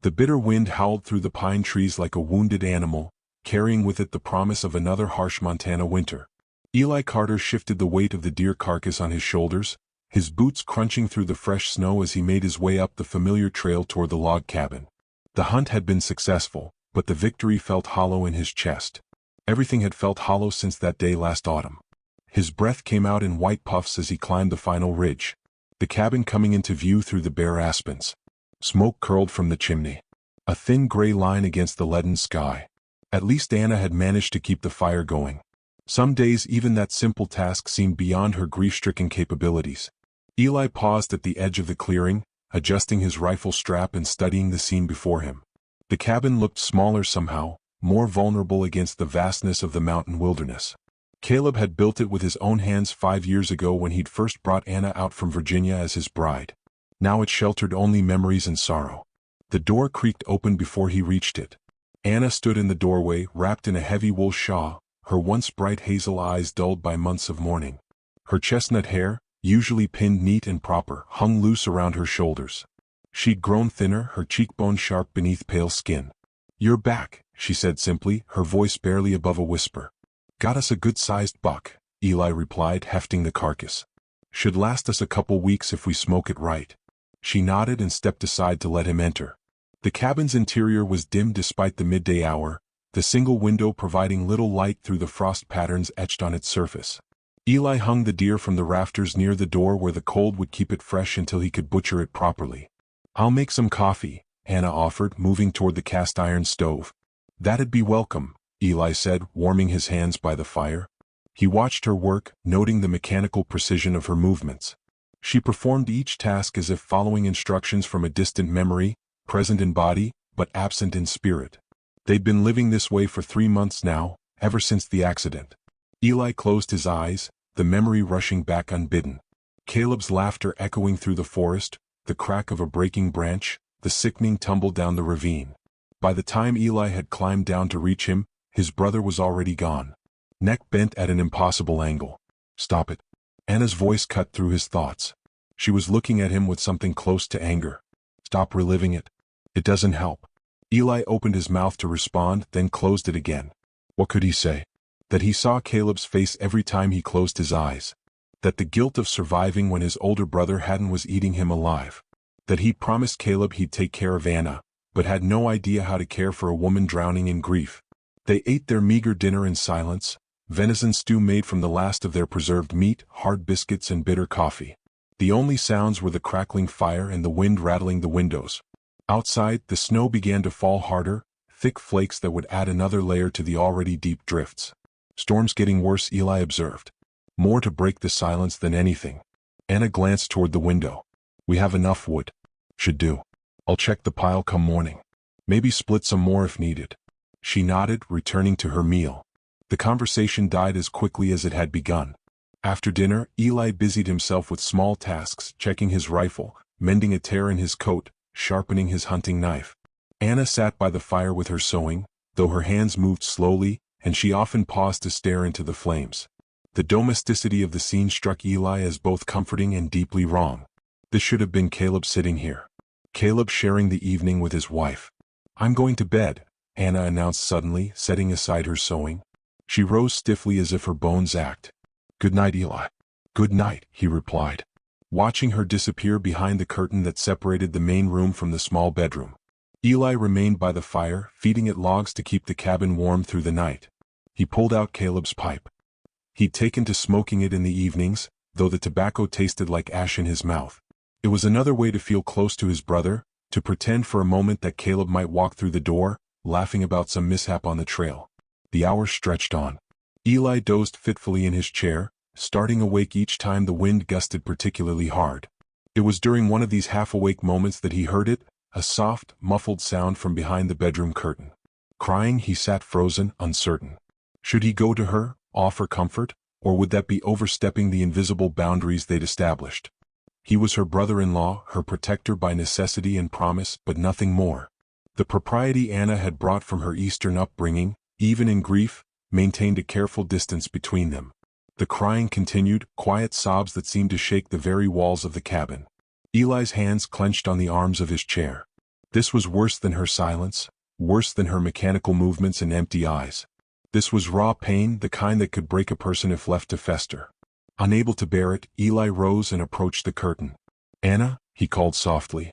The bitter wind howled through the pine trees like a wounded animal, carrying with it the promise of another harsh Montana winter. Eli Carter shifted the weight of the deer carcass on his shoulders, his boots crunching through the fresh snow as he made his way up the familiar trail toward the log cabin. The hunt had been successful, but the victory felt hollow in his chest. Everything had felt hollow since that day last autumn. His breath came out in white puffs as he climbed the final ridge, the cabin coming into view through the bare aspens. Smoke curled from the chimney, a thin gray line against the leaden sky. At least Anna had managed to keep the fire going. Some days even that simple task seemed beyond her grief-stricken capabilities. Eli paused at the edge of the clearing, adjusting his rifle strap and studying the scene before him. The cabin looked smaller somehow, more vulnerable against the vastness of the mountain wilderness. Caleb had built it with his own hands 5 years ago when he'd first brought Anna out from Virginia as his bride. Now it sheltered only memories and sorrow. The door creaked open before he reached it. Anna stood in the doorway, wrapped in a heavy wool shawl, her once bright hazel eyes dulled by months of mourning. Her chestnut hair, usually pinned neat and proper, hung loose around her shoulders. She'd grown thinner, her cheekbones sharp beneath pale skin. "You're back," she said simply, her voice barely above a whisper. "Got us a good-sized buck," Eli replied, hefting the carcass. "Should last us a couple weeks if we smoke it right." She nodded and stepped aside to let him enter. The cabin's interior was dim despite the midday hour, the single window providing little light through the frost patterns etched on its surface. Eli hung the deer from the rafters near the door where the cold would keep it fresh until he could butcher it properly. "I'll make some coffee," Anna offered, moving toward the cast-iron stove. "That'd be welcome," Eli said, warming his hands by the fire. He watched her work, noting the mechanical precision of her movements. She performed each task as if following instructions from a distant memory, present in body, but absent in spirit. They'd been living this way for 3 months now, ever since the accident. Eli closed his eyes, the memory rushing back unbidden. Caleb's laughter echoing through the forest, the crack of a breaking branch, the sickening tumble down the ravine. By the time Eli had climbed down to reach him, his brother was already gone. Neck bent at an impossible angle. "Stop it." Anna's voice cut through his thoughts. She was looking at him with something close to anger. "Stop reliving it. It doesn't help." Eli opened his mouth to respond, then closed it again. What could he say? That he saw Caleb's face every time he closed his eyes. That the guilt of surviving when his older brother hadn't was eating him alive. That he'd promised Caleb he'd take care of Anna, but had no idea how to care for a woman drowning in grief. They ate their meager dinner in silence, venison stew made from the last of their preserved meat, hard biscuits and bitter coffee. The only sounds were the crackling fire and the wind rattling the windows. Outside, the snow began to fall harder, thick flakes that would add another layer to the already deep drifts. "Storm's getting worse," Eli observed. More to break the silence than anything. Anna glanced toward the window. "We have enough wood." "Should do. I'll check the pile come morning. Maybe split some more if needed." She nodded, returning to her meal. The conversation died as quickly as it had begun. After dinner, Eli busied himself with small tasks, checking his rifle, mending a tear in his coat, sharpening his hunting knife. Anna sat by the fire with her sewing, though her hands moved slowly, and she often paused to stare into the flames. The domesticity of the scene struck Eli as both comforting and deeply wrong. This should have been Caleb sitting here. Caleb sharing the evening with his wife. "I'm going to bed," Anna announced suddenly, setting aside her sewing. She rose stiffly as if her bones ached. "Good night, Eli." "Good night," he replied, watching her disappear behind the curtain that separated the main room from the small bedroom. Eli remained by the fire, feeding it logs to keep the cabin warm through the night. He pulled out Caleb's pipe. He'd taken to smoking it in the evenings, though the tobacco tasted like ash in his mouth. It was another way to feel close to his brother, to pretend for a moment that Caleb might walk through the door, laughing about some mishap on the trail. The hours stretched on. Eli dozed fitfully in his chair, starting awake each time the wind gusted particularly hard. It was during one of these half-awake moments that he heard it, a soft, muffled sound from behind the bedroom curtain. Crying, he sat frozen, uncertain. Should he go to her, offer comfort, or would that be overstepping the invisible boundaries they'd established? He was her brother-in-law, her protector by necessity and promise, but nothing more. The propriety Anna had brought from her Eastern upbringing, even in grief, maintained a careful distance between them. The crying continued, quiet sobs that seemed to shake the very walls of the cabin. Eli's hands clenched on the arms of his chair. This was worse than her silence, worse than her mechanical movements and empty eyes. This was raw pain, the kind that could break a person if left to fester. Unable to bear it, Eli rose and approached the curtain. "Anna," he called softly.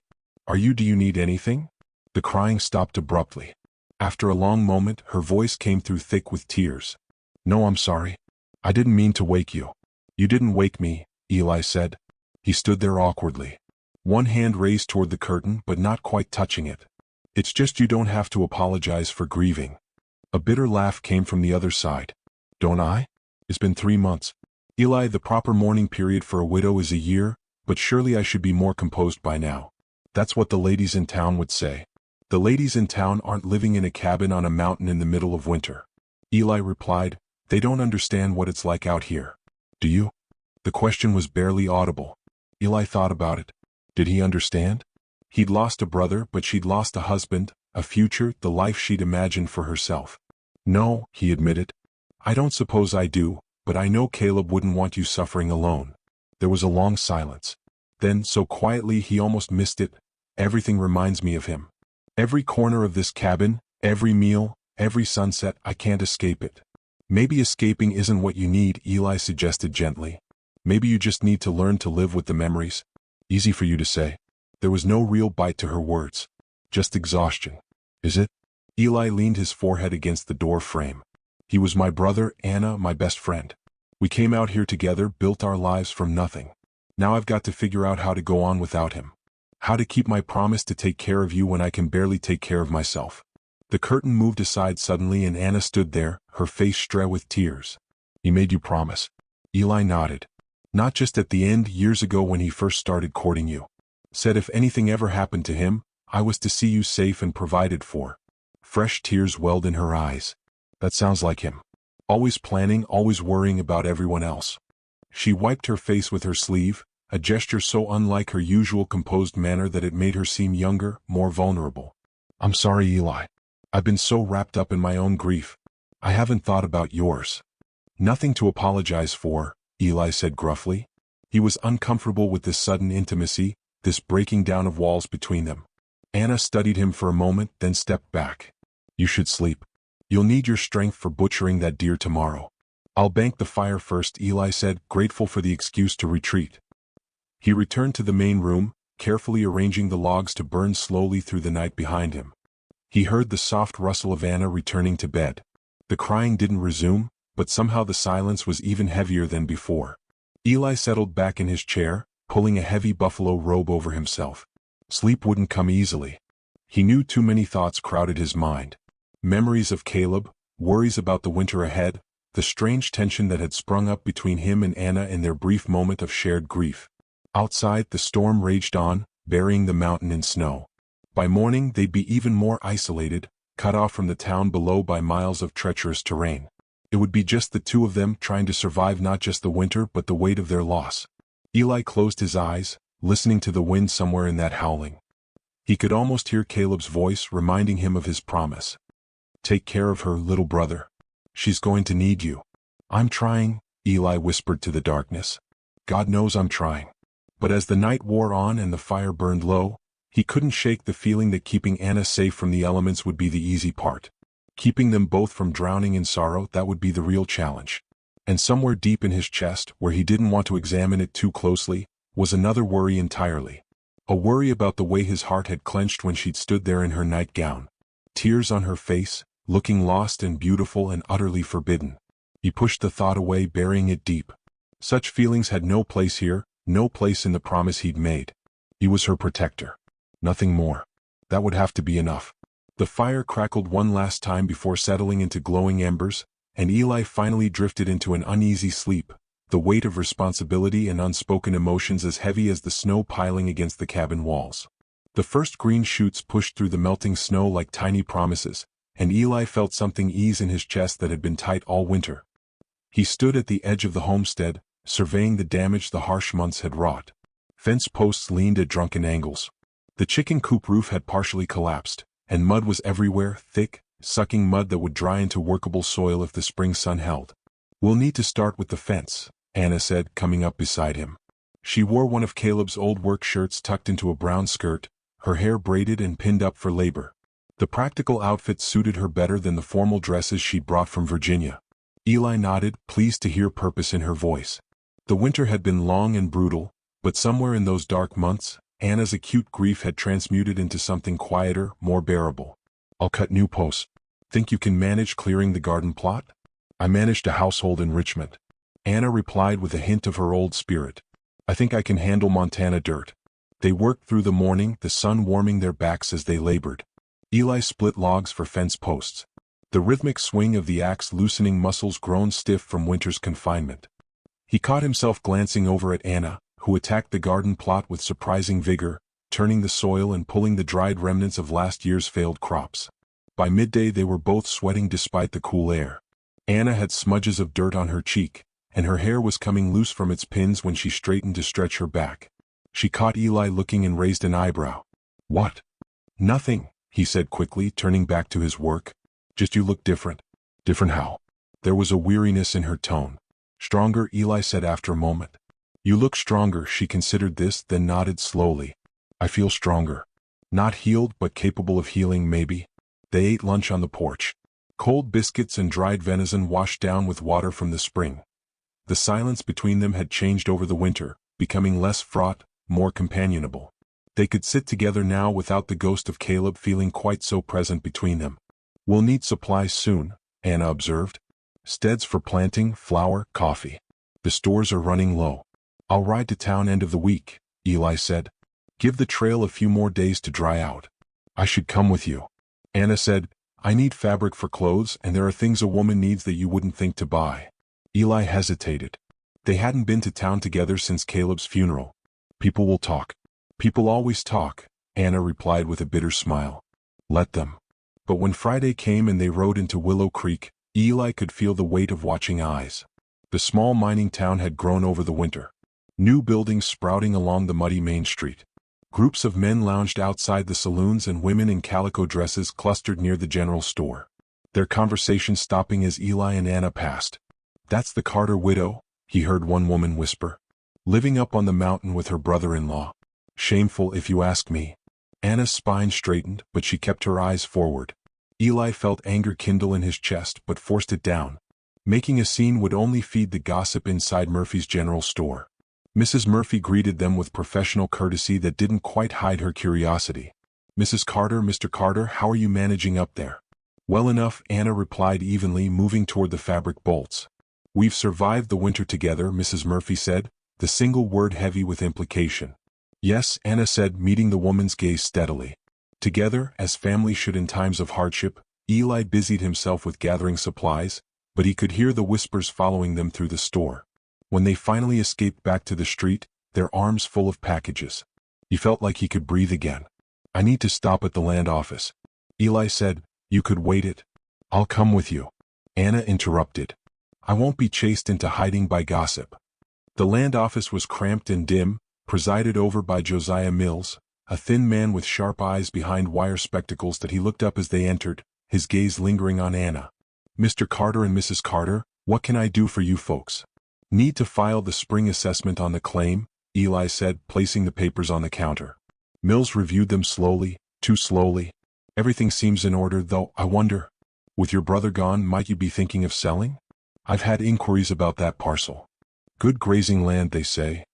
Do you need anything?" The crying stopped abruptly. After a long moment, her voice came through thick with tears. "No, I'm sorry. I didn't mean to wake you." "You didn't wake me," Eli said. He stood there awkwardly. One hand raised toward the curtain but not quite touching it. "It's just you don't have to apologize for grieving." A bitter laugh came from the other side. "Don't I? It's been 3 months. Eli, the proper mourning period for a widow is a year, but surely I should be more composed by now." That's what the ladies in town would say. "The ladies in town aren't living in a cabin on a mountain in the middle of winter." Eli replied, "They don't understand what it's like out here. Do you?" The question was barely audible. Eli thought about it. Did he understand? He'd lost a brother, but she'd lost a husband, a future, the life she'd imagined for herself. "No," he admitted. "I don't suppose I do, but I know Caleb wouldn't want you suffering alone." There was a long silence. Then, so quietly he almost missed it, "Everything reminds me of him. Every corner of this cabin, every meal, every sunset, I can't escape it." "Maybe escaping isn't what you need," Eli suggested gently. "Maybe you just need to learn to live with the memories." "Easy for you to say." There was no real bite to her words. "Just exhaustion." "Is it?" Eli leaned his forehead against the door frame. "He was my brother, Anna, my best friend. We came out here together, built our lives from nothing. Now I've got to figure out how to go on without him. How to keep my promise to take care of you when I can barely take care of myself." The curtain moved aside suddenly and Anna stood there, her face strewn with tears. "He made you promise." Eli nodded. "Not just at the end, years ago when he first started courting you. Said if anything ever happened to him, I was to see you safe and provided for." Fresh tears welled in her eyes. That sounds like him. Always planning, always worrying about everyone else. She wiped her face with her sleeve, a gesture so unlike her usual composed manner that it made her seem younger, more vulnerable. "I'm sorry, Eli. I've been so wrapped up in my own grief. I haven't thought about yours." "Nothing to apologize for," Eli said gruffly. He was uncomfortable with this sudden intimacy, this breaking down of walls between them. Anna studied him for a moment, then stepped back. "You should sleep. You'll need your strength for butchering that deer tomorrow." "I'll bank the fire first," Eli said, grateful for the excuse to retreat. He returned to the main room, carefully arranging the logs to burn slowly through the night behind him. He heard the soft rustle of Anna returning to bed. The crying didn't resume, but somehow the silence was even heavier than before. Eli settled back in his chair, pulling a heavy buffalo robe over himself. Sleep wouldn't come easily. He knew too many thoughts crowded his mind. Memories of Caleb, worries about the winter ahead, the strange tension that had sprung up between him and Anna in their brief moment of shared grief. Outside, the storm raged on, burying the mountain in snow. By morning, they'd be even more isolated, cut off from the town below by miles of treacherous terrain. It would be just the two of them trying to survive not just the winter but the weight of their loss. Eli closed his eyes, listening to the wind somewhere in that howling. He could almost hear Caleb's voice reminding him of his promise. "Take care of her, little brother. She's going to need you." "I'm trying," Eli whispered to the darkness. "God knows I'm trying." But as the night wore on and the fire burned low, he couldn't shake the feeling that keeping Anna safe from the elements would be the easy part. Keeping them both from drowning in sorrow, that would be the real challenge. And somewhere deep in his chest, where he didn't want to examine it too closely, was another worry entirely. A worry about the way his heart had clenched when she'd stood there in her nightgown. Tears on her face, looking lost and beautiful and utterly forbidden. He pushed the thought away, burying it deep. Such feelings had no place here, no place in the promise he'd made. He was her protector. Nothing more. That would have to be enough. The fire crackled one last time before settling into glowing embers, and Eli finally drifted into an uneasy sleep, the weight of responsibility and unspoken emotions as heavy as the snow piling against the cabin walls. The first green shoots pushed through the melting snow like tiny promises, and Eli felt something ease in his chest that had been tight all winter. He stood at the edge of the homestead, surveying the damage the harsh months had wrought. Fence posts leaned at drunken angles. The chicken coop roof had partially collapsed, and mud was everywhere, thick, sucking mud that would dry into workable soil if the spring sun held. "We'll need to start with the fence," Anna said, coming up beside him. She wore one of Caleb's old work shirts tucked into a brown skirt, her hair braided and pinned up for labor. The practical outfit suited her better than the formal dresses she'd brought from Virginia. Eli nodded, pleased to hear purpose in her voice. The winter had been long and brutal, but somewhere in those dark months, Anna's acute grief had transmuted into something quieter, more bearable. I'll cut new posts. Think you can manage clearing the garden plot? I managed a household enrichment. Anna replied with a hint of her old spirit. I think I can handle Montana dirt. They worked through the morning, the sun warming their backs as they labored. Eli split logs for fence posts. The rhythmic swing of the axe loosening muscles grown stiff from winter's confinement. He caught himself glancing over at Anna, who attacked the garden plot with surprising vigor, turning the soil and pulling the dried remnants of last year's failed crops. By midday they were both sweating despite the cool air. Anna had smudges of dirt on her cheek, and her hair was coming loose from its pins when she straightened to stretch her back. She caught Eli looking and raised an eyebrow. What? Nothing, he said quickly, turning back to his work. Just you look different. Different how? There was a weariness in her tone. Stronger, Eli said after a moment. You look stronger, she considered this, then nodded slowly. I feel stronger. Not healed, but capable of healing, maybe. They ate lunch on the porch. Cold biscuits and dried venison washed down with water from the spring. The silence between them had changed over the winter, becoming less fraught, more companionable. They could sit together now without the ghost of Caleb feeling quite so present between them. We'll need supplies soon, Anna observed. Steads for planting, flour, coffee. The stores are running low. I'll ride to town end of the week, Eli said. Give the trail a few more days to dry out. I should come with you. Anna said, I need fabric for clothes and there are things a woman needs that you wouldn't think to buy. Eli hesitated. They hadn't been to town together since Caleb's funeral. People will talk. People always talk, Anna replied with a bitter smile. Let them. But when Friday came and they rode into Willow Creek, Eli could feel the weight of watching eyes. The small mining town had grown over the winter. New buildings sprouting along the muddy main street. Groups of men lounged outside the saloons and women in calico dresses clustered near the general store. Their conversation stopping as Eli and Anna passed. That's the Carter widow, he heard one woman whisper. Living up on the mountain with her brother-in-law. Shameful if you ask me. Anna's spine straightened, but she kept her eyes forward. Eli felt anger kindle in his chest but forced it down. Making a scene would only feed the gossip inside Murphy's general store. Mrs. Murphy greeted them with professional courtesy that didn't quite hide her curiosity. Mrs. Carter, Mr. Carter, how are you managing up there? Well enough, Anna replied evenly, moving toward the fabric bolts. We've survived the winter together, Mrs. Murphy said, the single word heavy with implication. Yes, Anna said, meeting the woman's gaze steadily. Together, as family should in times of hardship, Eli busied himself with gathering supplies, but he could hear the whispers following them through the store. When they finally escaped back to the street, their arms full of packages. He felt like he could breathe again. I need to stop at the land office. Eli said, you could wait it. I'll come with you. Anna interrupted. I won't be chased into hiding by gossip. The land office was cramped and dim, presided over by Josiah Mills, a thin man with sharp eyes behind wire spectacles that he looked up as they entered, his gaze lingering on Anna. Mr. Carter and Mrs. Carter, what can I do for you folks? Need to file the spring assessment on the claim, Eli said, placing the papers on the counter. Mills reviewed them slowly, too slowly. Everything seems in order, though, I wonder. With your brother gone, might you be thinking of selling? I've had inquiries about that parcel. Good grazing land, they say.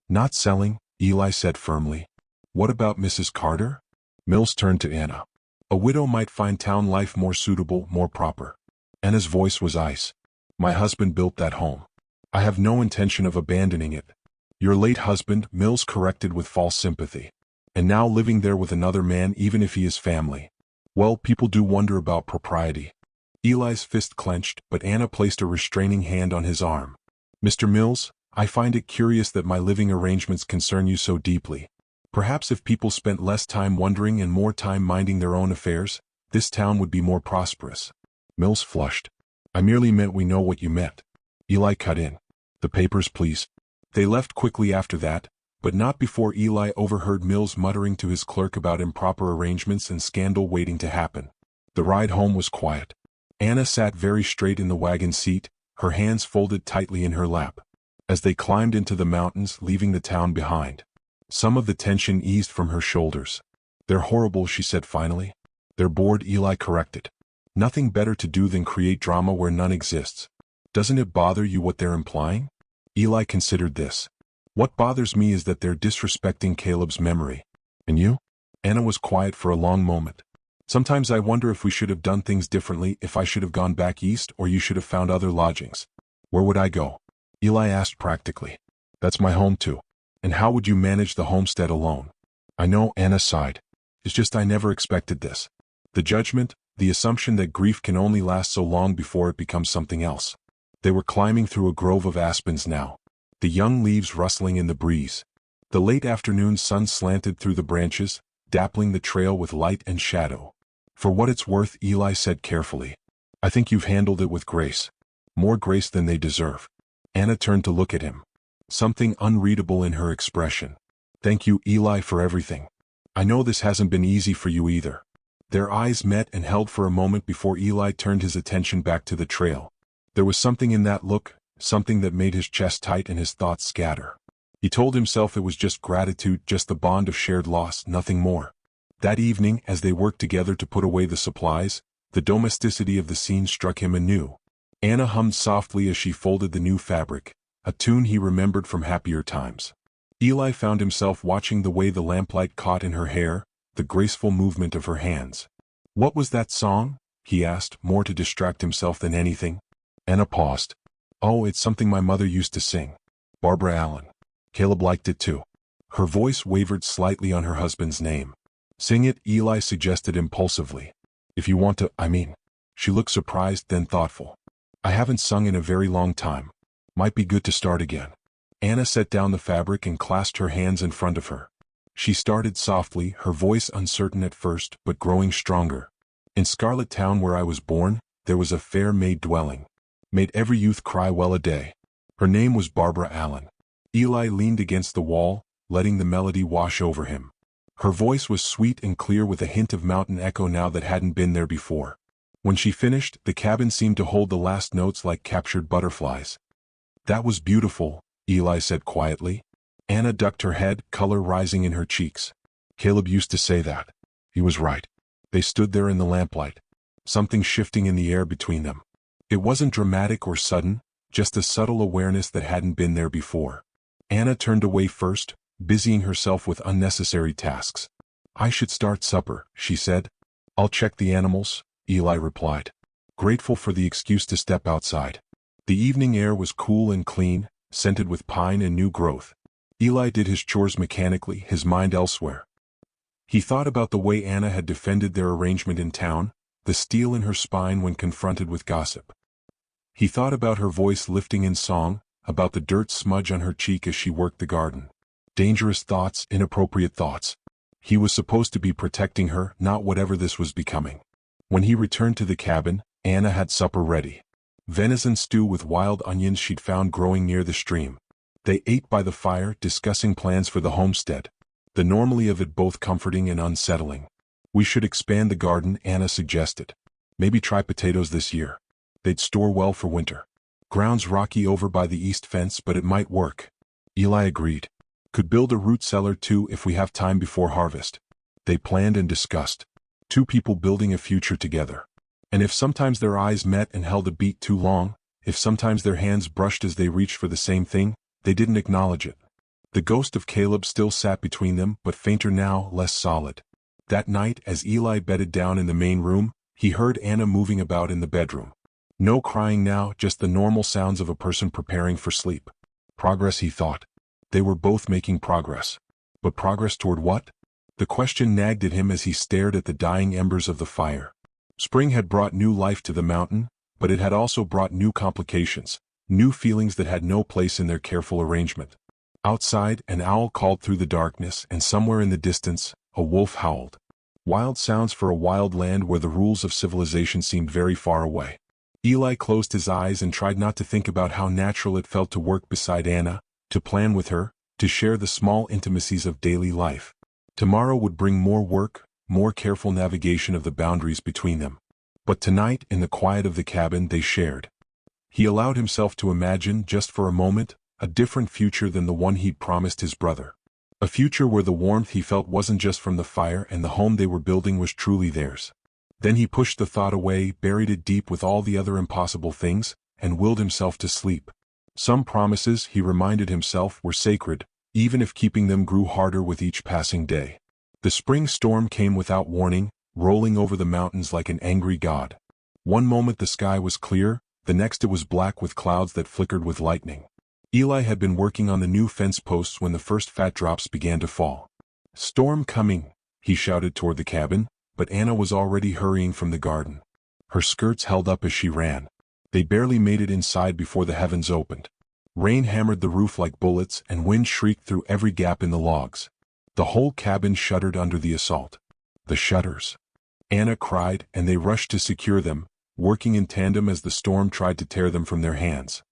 Not selling, Eli said firmly. What about Mrs. Carter? Mills turned to Anna. A widow might find town life more suitable, more proper. Anna's voice was ice. My husband built that home. I have no intention of abandoning it. Your late husband, Mills corrected with false sympathy. And now living there with another man even if he is family. Well, people do wonder about propriety. Eli's fist clenched, but Anna placed a restraining hand on his arm. Mr. Mills, I find it curious that my living arrangements concern you so deeply. Perhaps if people spent less time wondering and more time minding their own affairs, this town would be more prosperous. Mills flushed. I merely meant we know what you meant. Eli cut in. The papers, please. They left quickly after that, but not before Eli overheard Mills muttering to his clerk about improper arrangements and scandal waiting to happen. The ride home was quiet. Anna sat very straight in the wagon seat, her hands folded tightly in her lap. As they climbed into the mountains, leaving the town behind, some of the tension eased from her shoulders. They're horrible, she said finally. They're bored, Eli corrected. Nothing better to do than create drama where none exists. Doesn't it bother you what they're implying? Eli considered this. What bothers me is that they're disrespecting Caleb's memory. And you? Anna was quiet for a long moment. Sometimes I wonder if we should have done things differently, if I should have gone back east or you should have found other lodgings. Where would I go? Eli asked practically. That's my home too. And how would you manage the homestead alone? I know, Anna sighed. It's just I never expected this. The judgment, the assumption that grief can only last so long before it becomes something else. They were climbing through a grove of aspens now, the young leaves rustling in the breeze. The late afternoon sun slanted through the branches, dappling the trail with light and shadow. For what it's worth, Eli said carefully, I think you've handled it with grace. More grace than they deserve. Anna turned to look at him. Something unreadable in her expression. Thank you, Eli, for everything. I know this hasn't been easy for you either. Their eyes met and held for a moment before Eli turned his attention back to the trail. There was something in that look, something that made his chest tight and his thoughts scatter. He told himself it was just gratitude, just the bond of shared loss, nothing more. That evening, as they worked together to put away the supplies, the domesticity of the scene struck him anew. Anna hummed softly as she folded the new fabric, a tune he remembered from happier times. Eli found himself watching the way the lamplight caught in her hair, the graceful movement of her hands. What was that song? He asked, more to distract himself than anything. Anna paused. Oh, it's something my mother used to sing. Barbara Allen. Caleb liked it too. Her voice wavered slightly on her husband's name. Sing it, Eli suggested impulsively. If you want to, I mean. She looked surprised, then thoughtful. I haven't sung in a very long time. Might be good to start again. Anna set down the fabric and clasped her hands in front of her. She started softly, her voice uncertain at first, but growing stronger. In Scarlet Town where I was born, there was a fair maid dwelling. Made every youth cry well a day. Her name was Barbara Allen. Eli leaned against the wall, letting the melody wash over him. Her voice was sweet and clear with a hint of mountain echo now that hadn't been there before. When she finished, the cabin seemed to hold the last notes like captured butterflies. That was beautiful, Eli said quietly. Anna ducked her head, color rising in her cheeks. Caleb used to say that. He was right. They stood there in the lamplight. Something shifting in the air between them. It wasn't dramatic or sudden, just a subtle awareness that hadn't been there before. Anna turned away first, busying herself with unnecessary tasks. I should start supper, she said. I'll check the animals, Eli replied. Grateful for the excuse to step outside. The evening air was cool and clean, scented with pine and new growth. Eli did his chores mechanically, his mind elsewhere. He thought about the way Anna had defended their arrangement in town, the steel in her spine when confronted with gossip. He thought about her voice lifting in song, about the dirt smudge on her cheek as she worked the garden. Dangerous thoughts, inappropriate thoughts. He was supposed to be protecting her, not whatever this was becoming. When he returned to the cabin, Anna had supper ready. Venison stew with wild onions she'd found growing near the stream. They ate by the fire, discussing plans for the homestead. The normality of it both comforting and unsettling. We should expand the garden, Anna suggested. Maybe try potatoes this year. They'd store well for winter. Ground's rocky over by the east fence, but it might work. Eli agreed. Could build a root cellar too if we have time before harvest. They planned and discussed. Two people building a future together. And if sometimes their eyes met and held a beat too long, if sometimes their hands brushed as they reached for the same thing, they didn't acknowledge it. The ghost of Caleb still sat between them, but fainter now, less solid. That night, as Eli bedded down in the main room, he heard Anna moving about in the bedroom. No crying now, just the normal sounds of a person preparing for sleep. Progress, he thought. They were both making progress. But progress toward what? The question nagged at him as he stared at the dying embers of the fire. Spring had brought new life to the mountain, but it had also brought new complications, new feelings that had no place in their careful arrangement. Outside, an owl called through the darkness, and somewhere in the distance, a wolf howled. Wild sounds for a wild land where the rules of civilization seemed very far away. Eli closed his eyes and tried not to think about how natural it felt to work beside Anna, to plan with her, to share the small intimacies of daily life. Tomorrow would bring more work, more careful navigation of the boundaries between them. But tonight, in the quiet of the cabin, they shared. He allowed himself to imagine, just for a moment, a different future than the one he'd promised his brother. A future where the warmth he felt wasn't just from the fire and the home they were building was truly theirs. Then he pushed the thought away, buried it deep with all the other impossible things, and willed himself to sleep. Some promises, he reminded himself, were sacred, even if keeping them grew harder with each passing day. The spring storm came without warning, rolling over the mountains like an angry god. One moment the sky was clear, the next it was black with clouds that flickered with lightning. Eli had been working on the new fence posts when the first fat drops began to fall. "Storm coming," he shouted toward the cabin, but Anna was already hurrying from the garden. Her skirts held up as she ran. They barely made it inside before the heavens opened. Rain hammered the roof like bullets and wind shrieked through every gap in the logs. The whole cabin shuddered under the assault. "The shutters!" Anna cried, and they rushed to secure them, working in tandem as the storm tried to tear them from their hands.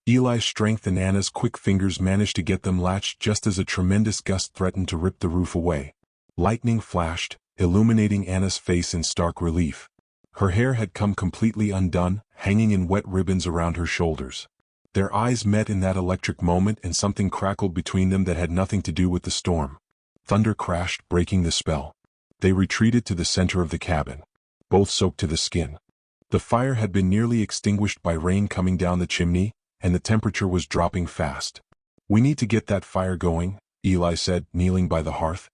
Eli's strength and Anna's quick fingers managed to get them latched just as a tremendous gust threatened to rip the roof away. Lightning flashed, illuminating Anna's face in stark relief. Her hair had come completely undone, hanging in wet ribbons around her shoulders. Their eyes met in that electric moment and something crackled between them that had nothing to do with the storm. Thunder crashed, breaking the spell. They retreated to the center of the cabin, both soaked to the skin. The fire had been nearly extinguished by rain coming down the chimney, and the temperature was dropping fast. "We need to get that fire going," Eli said, kneeling by the hearth.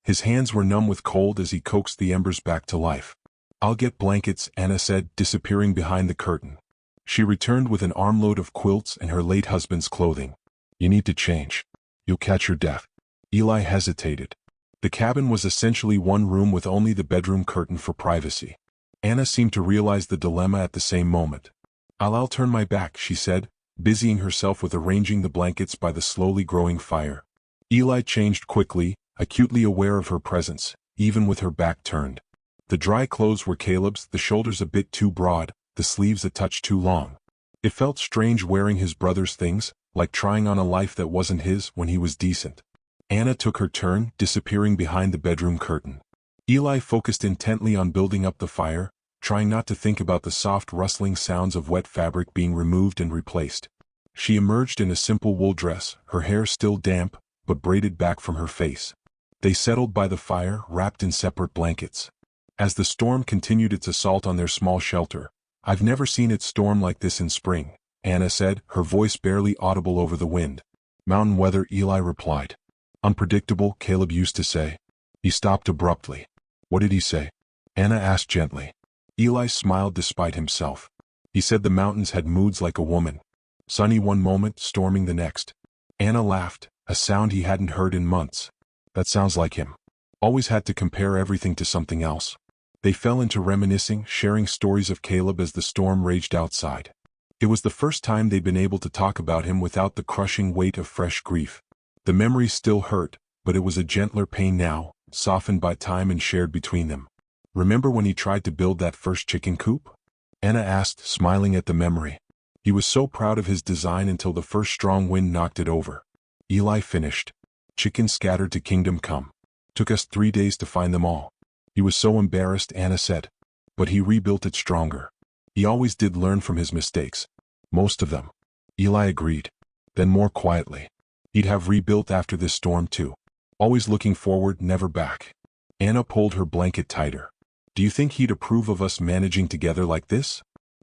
His hands were numb with cold as he coaxed the embers back to life. "I'll get blankets," Anna said, disappearing behind the curtain. She returned with an armload of quilts and her late husband's clothing. "You need to change. You'll catch your death." Eli hesitated. The cabin was essentially one room with only the bedroom curtain for privacy. Anna seemed to realize the dilemma at the same moment. I'll turn my back," she said, busying herself with arranging the blankets by the slowly growing fire. Eli changed quickly, acutely aware of her presence, even with her back turned. The dry clothes were Caleb's, the shoulders a bit too broad, the sleeves a touch too long. It felt strange wearing his brother's things, like trying on a life that wasn't his when he was decent. Anna took her turn, disappearing behind the bedroom curtain. Eli focused intently on building up the fire, trying not to think about the soft rustling sounds of wet fabric being removed and replaced. She emerged in a simple wool dress, her hair still damp, but braided back from her face. They settled by the fire, wrapped in separate blankets. As the storm continued its assault on their small shelter, "I've never seen it storm like this in spring," Anna said, her voice barely audible over the wind. "Mountain weather," Eli replied. "Unpredictable," Caleb used to say. He stopped abruptly. "What did he say?" Anna asked gently. Eli smiled despite himself. He said the mountains had moods like a woman. Sunny one moment, storming the next. Anna laughed, a sound he hadn't heard in months. That sounds like him. Always had to compare everything to something else. They fell into reminiscing, sharing stories of Caleb as the storm raged outside. It was the first time they'd been able to talk about him without the crushing weight of fresh grief. The memory still hurt, but it was a gentler pain now, softened by time and shared between them. "Remember when he tried to build that first chicken coop?" Anna asked, smiling at the memory. He was so proud of his design until the first strong wind knocked it over. Eli finished. "Chickens scattered to kingdom come. Took us 3 days to find them all." He was so embarrassed, Anna said. "But he rebuilt it stronger. He always did learn from his mistakes. Most of them." Eli agreed. Then more quietly. "He'd have rebuilt after this storm too. Always looking forward, never back." Anna pulled her blanket tighter. "Do you think he'd approve of us managing together like this?"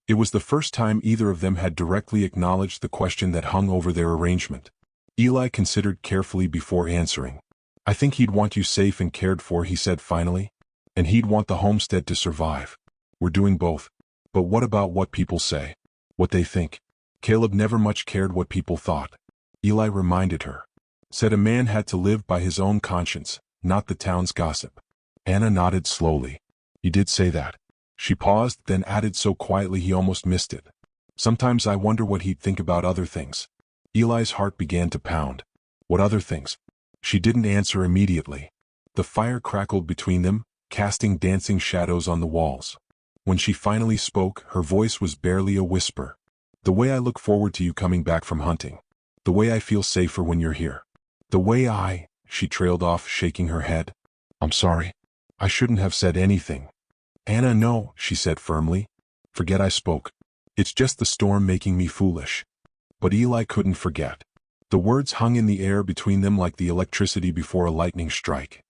It was the first time either of them had directly acknowledged the question that hung over their arrangement. Eli considered carefully before answering. "I think he'd want you safe and cared for," he said finally. "And he'd want the homestead to survive. We're doing both. But what about what people say? What they think?" Caleb never much cared what people thought. Eli reminded her. Said a man had to live by his own conscience, not the town's gossip. Anna nodded slowly. "He did say that." She paused, then added so quietly he almost missed it. "Sometimes I wonder what he'd think about other things." Eli's heart began to pound. What other things? She didn't answer immediately. The fire crackled between them, casting dancing shadows on the walls. When she finally spoke, her voice was barely a whisper. "The way I look forward to you coming back from hunting. The way I feel safer when you're here. The way she trailed off, shaking her head. "I'm sorry. I shouldn't have said anything." "Anna, no," she said firmly. "Forget I spoke. It's just the storm making me foolish." But Eli couldn't forget. The words hung in the air between them like the electricity before a lightning strike.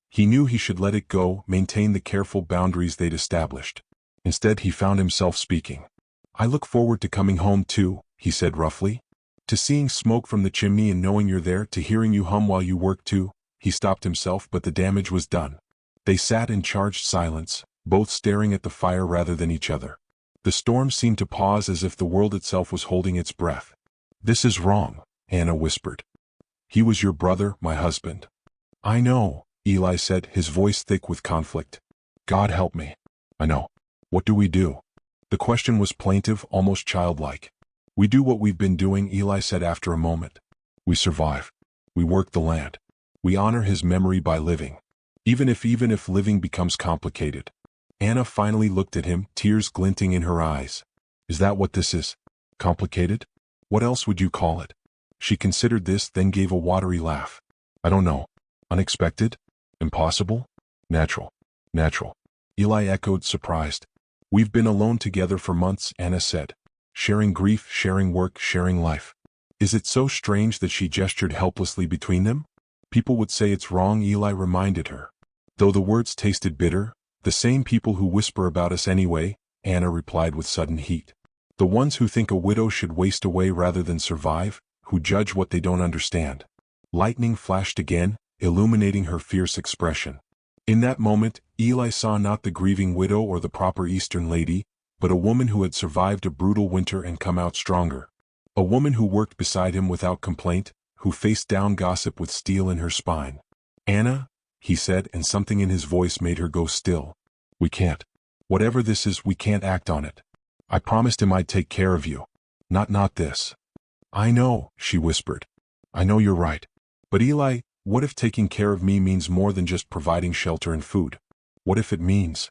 He knew he should let it go, maintain the careful boundaries they'd established. Instead, he found himself speaking. "I look forward to coming home too," he said roughly. "To seeing smoke from the chimney and knowing you're there, to hearing you hum while you work too." He stopped himself, but the damage was done. They sat in charged silence, both staring at the fire rather than each other. The storm seemed to pause as if the world itself was holding its breath. "This is wrong," Anna whispered. "He was your brother, my husband." "I know," Eli said, his voice thick with conflict. "God help me. I know. What do we do?" The question was plaintive, almost childlike. "We do what we've been doing," Eli said after a moment. "We survive. We work the land. We honor his memory by living. Even if living becomes complicated." Anna finally looked at him, tears glinting in her eyes. "Is that what this is? Complicated? What else would you call it?" She considered this, then gave a watery laugh. "I don't know. Unexpected? Impossible? Natural. Natural." Eli echoed, surprised. "We've been alone together for months," Anna said. "Sharing grief, sharing work, sharing life. Is it so strange?" That she gestured helplessly between them. "People would say it's wrong," Eli reminded her. "Though the words tasted bitter, the same people who whisper about us anyway," Anna replied with sudden heat. "The ones who think a widow should waste away rather than survive, who judge what they don't understand." Lightning flashed again, illuminating her fierce expression. In that moment, Eli saw not the grieving widow or the proper Eastern lady, but a woman who had survived a brutal winter and come out stronger. A woman who worked beside him without complaint, who faced down gossip with steel in her spine. "Anna," he said, and something in his voice made her go still. "We can't. Whatever this is, we can't act on it. I promised him I'd take care of you. Not this." "I know," she whispered. "I know you're right. But Eli, what if taking care of me means more than just providing shelter and food? What if it means—"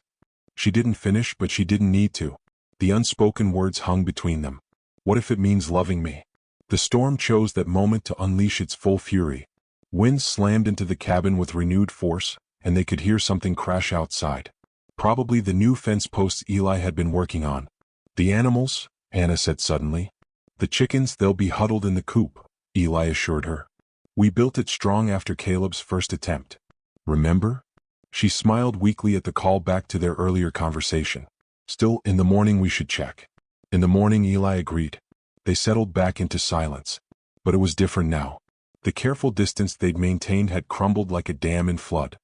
She didn't finish, but she didn't need to. The unspoken words hung between them. "What if it means loving me?" The storm chose that moment to unleash its full fury. Wind slammed into the cabin with renewed force, and they could hear something crash outside. Probably the new fence posts Eli had been working on. "The animals," Anna said suddenly. "The chickens, they'll be huddled in the coop," Eli assured her. "We built it strong after Caleb's first attempt. Remember?" She smiled weakly at the call back to their earlier conversation. "Still, in the morning we should check." "In the morning," Eli agreed. They settled back into silence. But it was different now. The careful distance they'd maintained had crumbled like a dam in flood.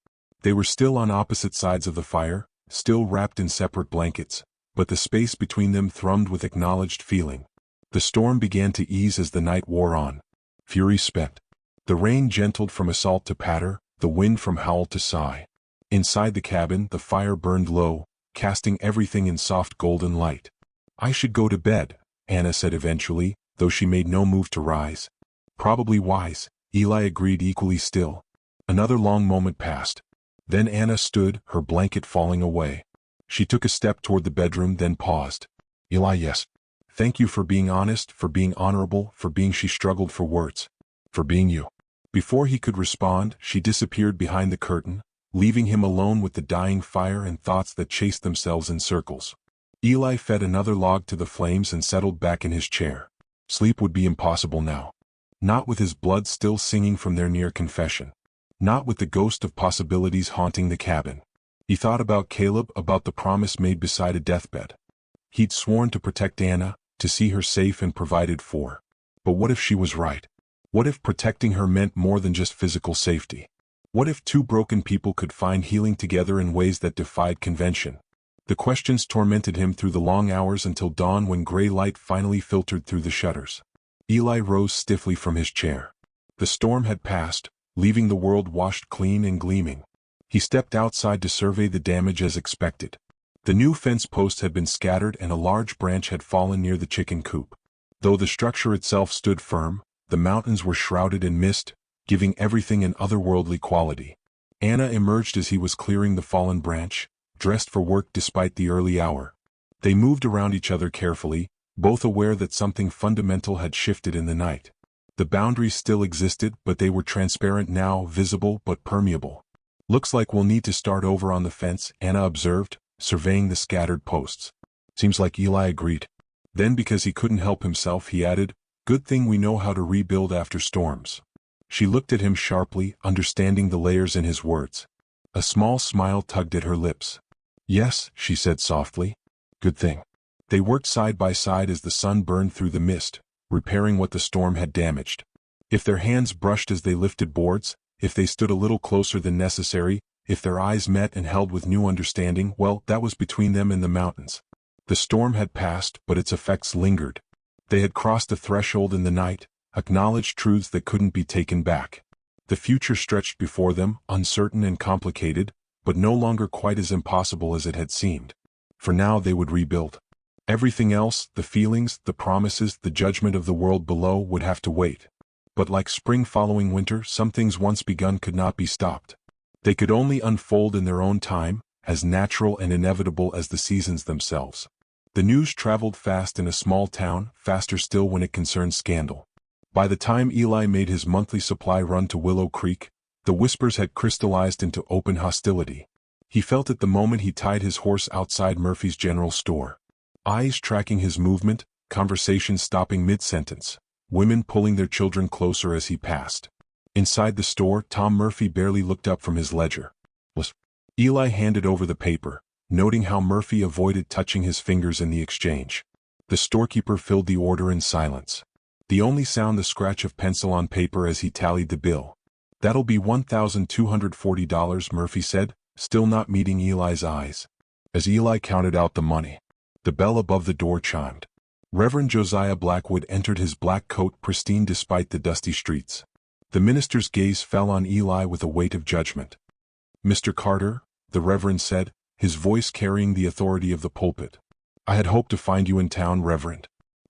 They were still on opposite sides of the fire, still wrapped in separate blankets, but the space between them thrummed with acknowledged feeling. The storm began to ease as the night wore on. Fury spent. The rain gentled from assault to patter, the wind from howl to sigh. Inside the cabin, the fire burned low, casting everything in soft golden light. "I should go to bed," Anna said eventually, though she made no move to rise. "Probably wise," Eli agreed, equally still. Another long moment passed. Then Anna stood, her blanket falling away. She took a step toward the bedroom, then paused. "Eli, yes. Thank you for being honest, for being honorable, for being—" she struggled for words. "For being you." Before he could respond, she disappeared behind the curtain, leaving him alone with the dying fire and thoughts that chased themselves in circles. Eli fed another log to the flames and settled back in his chair. Sleep would be impossible now. Not with his blood still singing from their near confession. Not with the ghost of possibilities haunting the cabin. He thought about Caleb, about the promise made beside a deathbed. He'd sworn to protect Anna, to see her safe and provided for. But what if she was right? What if protecting her meant more than just physical safety? What if two broken people could find healing together in ways that defied convention? The questions tormented him through the long hours until dawn, when gray light finally filtered through the shutters. Eli rose stiffly from his chair. The storm had passed, leaving the world washed clean and gleaming. He stepped outside to survey the damage as expected. The new fence posts had been scattered and a large branch had fallen near the chicken coop. Though the structure itself stood firm, the mountains were shrouded in mist, giving everything an otherworldly quality. Anna emerged as he was clearing the fallen branch, dressed for work despite the early hour. They moved around each other carefully, both aware that something fundamental had shifted in the night. The boundaries still existed, but they were transparent now, visible but permeable. "Looks like we'll need to start over on the fence," Anna observed, surveying the scattered posts. "Seems like," Eli agreed. Then, because he couldn't help himself, he added, Good thing we know how to rebuild after storms. She looked at him sharply, understanding the layers in his words. A small smile tugged at her lips. Yes, she said softly. Good thing. They worked side by side as the sun burned through the mist, repairing what the storm had damaged. If their hands brushed as they lifted boards, if they stood a little closer than necessary, if their eyes met and held with new understanding, well, that was between them and the mountains. The storm had passed, but its effects lingered. They had crossed a threshold in the night, acknowledged truths that couldn't be taken back. The future stretched before them, uncertain and complicated, but no longer quite as impossible as it had seemed. For now they would rebuild. Everything else, the feelings, the promises, the judgment of the world below, would have to wait. But like spring following winter, some things once begun could not be stopped. They could only unfold in their own time, as natural and inevitable as the seasons themselves. The news traveled fast in a small town, faster still when it concerned scandal. By the time Eli made his monthly supply run to Willow Creek, the whispers had crystallized into open hostility. He felt it the moment he tied his horse outside Murphy's General Store. Eyes tracking his movement, conversations stopping mid-sentence, women pulling their children closer as he passed. Inside the store, Tom Murphy barely looked up from his ledger. Eli handed over the paper, noting how Murphy avoided touching his fingers in the exchange. The storekeeper filled the order in silence. The only sound the scratch of pencil on paper as he tallied the bill. That'll be $1,240, Murphy said, still not meeting Eli's eyes. As Eli counted out the money, the bell above the door chimed. Reverend Josiah Blackwood entered, his black coat pristine despite the dusty streets. The minister's gaze fell on Eli with a weight of judgment. Mr. Carter, the Reverend said, his voice carrying the authority of the pulpit. I had hoped to find you in town, Reverend.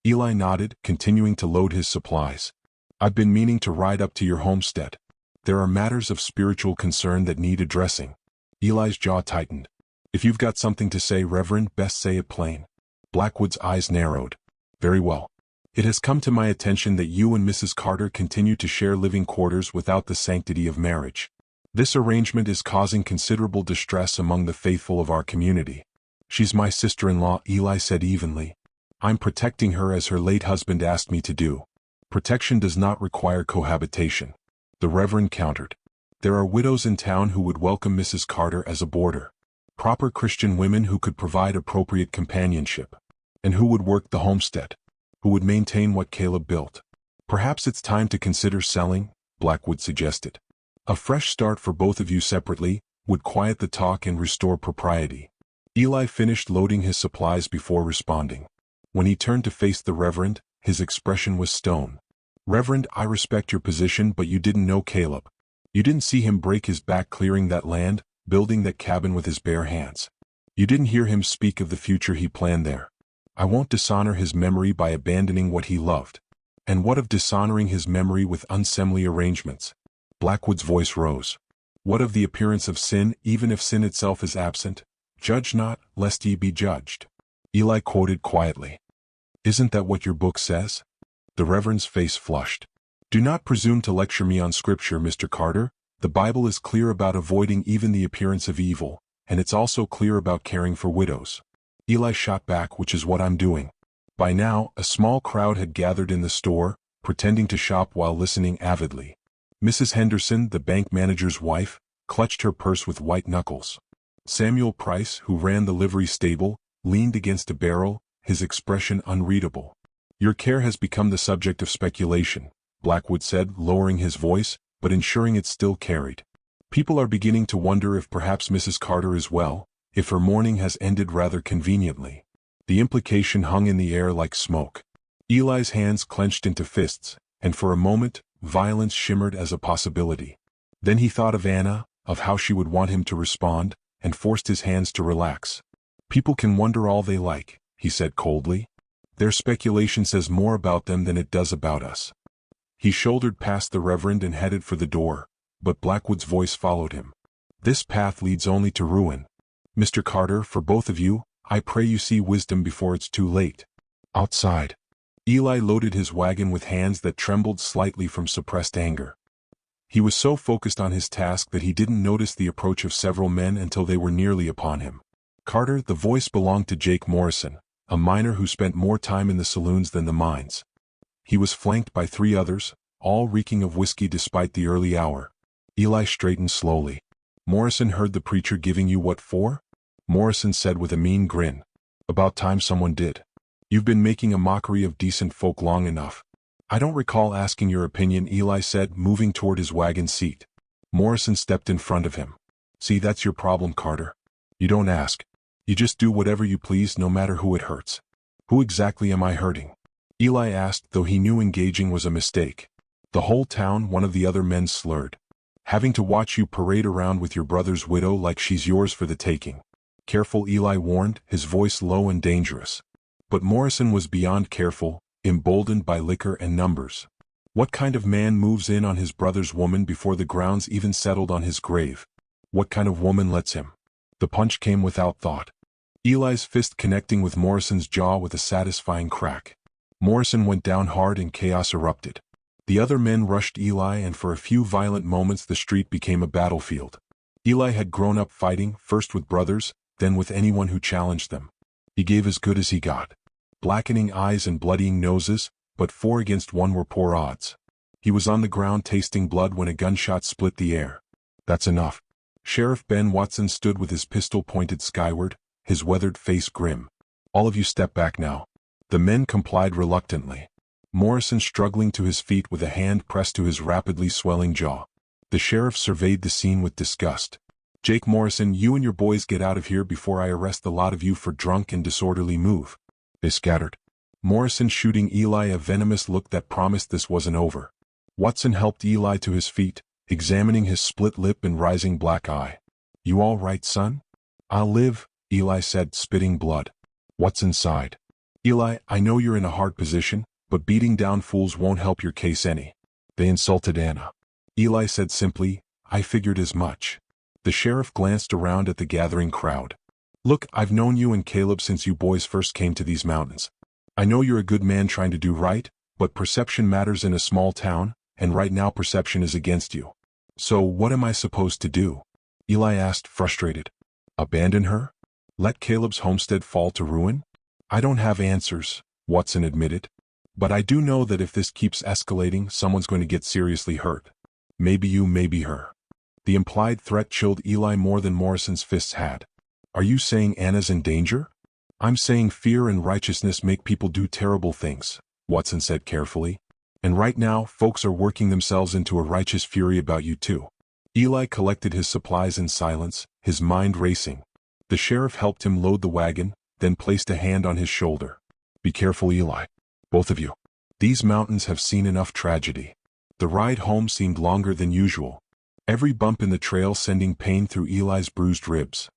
Eli nodded, continuing to load his supplies. I've been meaning to ride up to your homestead. There are matters of spiritual concern that need addressing. Eli's jaw tightened. If you've got something to say, Reverend, best say it plain. Blackwood's eyes narrowed. Very well. It has come to my attention that you and Mrs. Carter continue to share living quarters without the sanctity of marriage. This arrangement is causing considerable distress among the faithful of our community. She's my sister-in-law, Eli said evenly. I'm protecting her as her late husband asked me to do. Protection does not require cohabitation. The Reverend countered. There are widows in town who would welcome Mrs. Carter as a boarder. Proper Christian women who could provide appropriate companionship. And who would work the homestead. Who would maintain what Caleb built. Perhaps it's time to consider selling, Blackwood suggested. A fresh start for both of you separately would quiet the talk and restore propriety. Eli finished loading his supplies before responding. When he turned to face the Reverend, his expression was stone. Reverend, I respect your position, but you didn't know Caleb. You didn't see him break his back clearing that land, building that cabin with his bare hands. You didn't hear him speak of the future he planned there. I won't dishonor his memory by abandoning what he loved. And what of dishonoring his memory with unseemly arrangements? Blackwood's voice rose. What of the appearance of sin, even if sin itself is absent? Judge not, lest ye be judged. Eli quoted quietly. Isn't that what your book says? The Reverend's face flushed. Do not presume to lecture me on Scripture, Mr. Carter. The Bible is clear about avoiding even the appearance of evil, and it's also clear about caring for widows. Eli shot back, which is what I'm doing. By now, a small crowd had gathered in the store, pretending to shop while listening avidly. Mrs. Henderson, the bank manager's wife, clutched her purse with white knuckles. Samuel Price, who ran the livery stable, leaned against a barrel, his expression unreadable. Your care has become the subject of speculation, Blackwood said, lowering his voice, but ensuring it still carried. People are beginning to wonder if perhaps Mrs. Carter is well, if her mourning has ended rather conveniently. The implication hung in the air like smoke. Eli's hands clenched into fists, and for a moment, violence shimmered as a possibility. Then he thought of Anna, of how she would want him to respond, and forced his hands to relax. People can wonder all they like, he said coldly. Their speculation says more about them than it does about us. He shouldered past the Reverend and headed for the door, but Blackwood's voice followed him. This path leads only to ruin. Mr. Carter, for both of you, I pray you see wisdom before it's too late. Outside. Eli loaded his wagon with hands that trembled slightly from suppressed anger. He was so focused on his task that he didn't notice the approach of several men until they were nearly upon him. Carter, the voice belonged to Jake Morrison, a miner who spent more time in the saloons than the mines. He was flanked by 3 others, all reeking of whiskey despite the early hour. Eli straightened slowly. "Morrison heard the preacher giving you what for?" Morrison said with a mean grin. "About time someone did. You've been making a mockery of decent folk long enough." "I don't recall asking your opinion," Eli said, moving toward his wagon seat. Morrison stepped in front of him. "See, that's your problem, Carter. You don't ask. You just do whatever you please, no matter who it hurts." "Who exactly am I hurting?" Eli asked, though he knew engaging was a mistake. "The whole town," one of the other men slurred. "Having to watch you parade around with your brother's widow like she's yours for the taking." "Careful," Eli warned, his voice low and dangerous. But Morrison was beyond careful, emboldened by liquor and numbers. What kind of man moves in on his brother's woman before the ground's even settled on his grave? What kind of woman lets him? The punch came without thought. Eli's fist connecting with Morrison's jaw with a satisfying crack. Morrison went down hard and chaos erupted. The other men rushed Eli, and for a few violent moments the street became a battlefield. Eli had grown up fighting, first with brothers, then with anyone who challenged them. He gave as good as he got. Blackening eyes and bloodying noses, but 4 against 1 were poor odds. He was on the ground tasting blood when a gunshot split the air. "That's enough." Sheriff Ben Watson stood with his pistol pointed skyward, his weathered face grim. "All of you step back now." The men complied reluctantly. Morrison struggling to his feet with a hand pressed to his rapidly swelling jaw. The sheriff surveyed the scene with disgust. "Jake Morrison, you and your boys get out of here before I arrest the lot of you for drunk and disorderly move." They scattered. Morrison shooting Eli a venomous look that promised this wasn't over. Watson helped Eli to his feet, examining his split lip and rising black eye. "You all right, son?" "I'll live," Eli said, spitting blood. Watson sighed. "Eli, I know you're in a hard position, but beating down fools won't help your case any." "They insulted Anna." Eli said simply, "I figured as much." The sheriff glanced around at the gathering crowd. "Look, I've known you and Caleb since you boys first came to these mountains. I know you're a good man trying to do right, but perception matters in a small town, and right now perception is against you. So what am I supposed to do?" Eli asked, frustrated. "Abandon her? Let Caleb's homestead fall to ruin?" "I don't have answers," Watson admitted. "But I do know that if this keeps escalating, someone's going to get seriously hurt. Maybe you, maybe her." The implied threat chilled Eli more than Morrison's fists had. "Are you saying Anna's in danger?" "I'm saying fear and righteousness make people do terrible things," Watson said carefully. "And right now, folks are working themselves into a righteous fury about you too." Eli collected his supplies in silence, his mind racing. The sheriff helped him load the wagon, then placed a hand on his shoulder. "Be careful, Eli. Both of you. These mountains have seen enough tragedy." The ride home seemed longer than usual. Every bump in the trail sending pain through Eli's bruised ribs.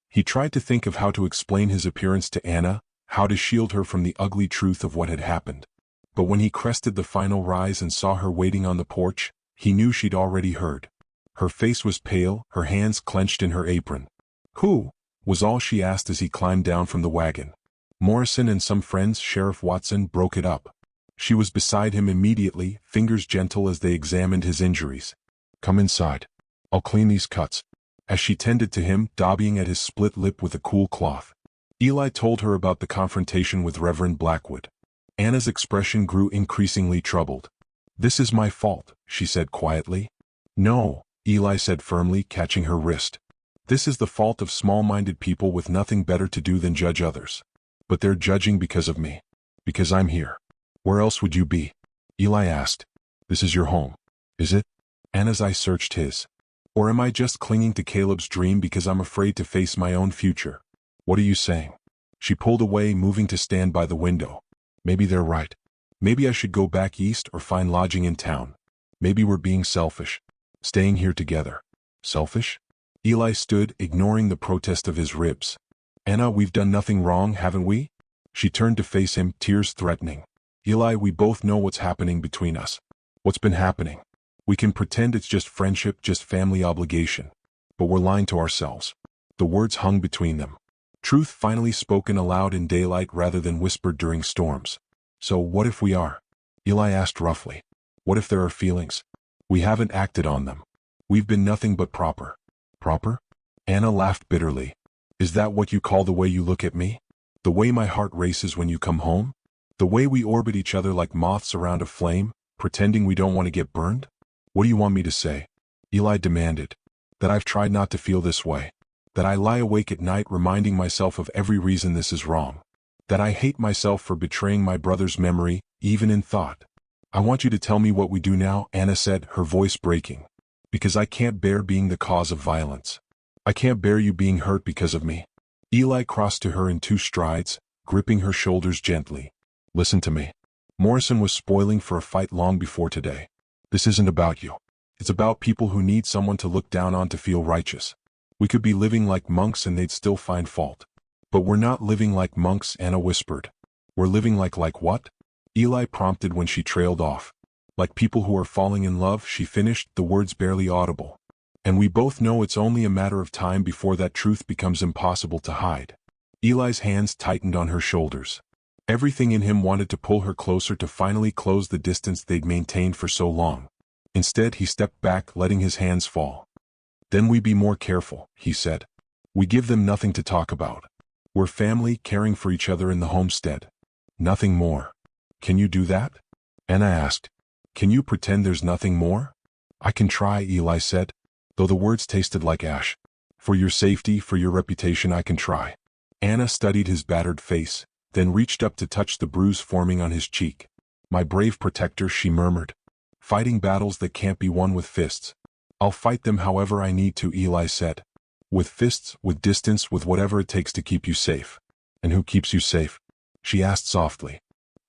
He tried to think of how to explain his appearance to Anna, how to shield her from the ugly truth of what had happened. But when he crested the final rise and saw her waiting on the porch, he knew she'd already heard. Her face was pale, her hands clenched in her apron. "Who?" was all she asked as he climbed down from the wagon. "Morrison and some friends," Sheriff Watson broke it up. She was beside him immediately, fingers gentle as they examined his injuries. "Come inside. I'll clean these cuts." As she tended to him, daubing at his split lip with a cool cloth. Eli told her about the confrontation with Reverend Blackwood. Anna's expression grew increasingly troubled. "This is my fault," she said quietly. "No," Eli said firmly, catching her wrist. "This is the fault of small-minded people with nothing better to do than judge others. But they're judging because of me. Because I'm here." "Where else would you be?" Eli asked. "This is your home, is it?" Anna's eye searched his. "Or am I just clinging to Caleb's dream because I'm afraid to face my own future?" "What are you saying?" She pulled away, moving to stand by the window. "Maybe they're right. Maybe I should go back east or find lodging in town. Maybe we're being selfish. Staying here together. Selfish?" Eli stood, ignoring the protest of his ribs. "Anna, we've done nothing wrong, haven't we?" She turned to face him, tears threatening. "Eli, we both know what's happening between us. What's been happening. We can pretend it's just friendship, just family obligation. But we're lying to ourselves." The words hung between them. Truth finally spoken aloud in daylight rather than whispered during storms. "So what if we are?" Eli asked roughly. "What if there are feelings? We haven't acted on them. We've been nothing but proper." "Proper?" Anna laughed bitterly. "Is that what you call the way you look at me? The way my heart races when you come home?" The way we orbit each other like moths around a flame, pretending we don't want to get burned? What do you want me to say? Eli demanded. That I've tried not to feel this way. That I lie awake at night reminding myself of every reason this is wrong. That I hate myself for betraying my brother's memory, even in thought. I want you to tell me what we do now, Anna said, her voice breaking. Because I can't bear being the cause of violence. I can't bear you being hurt because of me. Eli crossed to her in 2 strides, gripping her shoulders gently. Listen to me. Morrison was spoiling for a fight long before today. This isn't about you. It's about people who need someone to look down on to feel righteous. We could be living like monks and they'd still find fault. But we're not living like monks, Anna whispered. We're living like what? Eli prompted when she trailed off. Like people who are falling in love, she finished, the words barely audible. And we both know it's only a matter of time before that truth becomes impossible to hide. Eli's hands tightened on her shoulders. Everything in him wanted to pull her closer to finally close the distance they'd maintained for so long. Instead, he stepped back, letting his hands fall. Then we be more careful, he said. We give them nothing to talk about. We're family, caring for each other in the homestead. Nothing more. Can you do that? Anna asked. Can you pretend there's nothing more? I can try, Eli said, though the words tasted like ash. For your safety, for your reputation, I can try. Anna studied his battered face, then reached up to touch the bruise forming on his cheek. My brave protector, she murmured. Fighting battles that can't be won with fists. I'll fight them however I need to, Eli said. With fists, with distance, with whatever it takes to keep you safe. And who keeps you safe? She asked softly.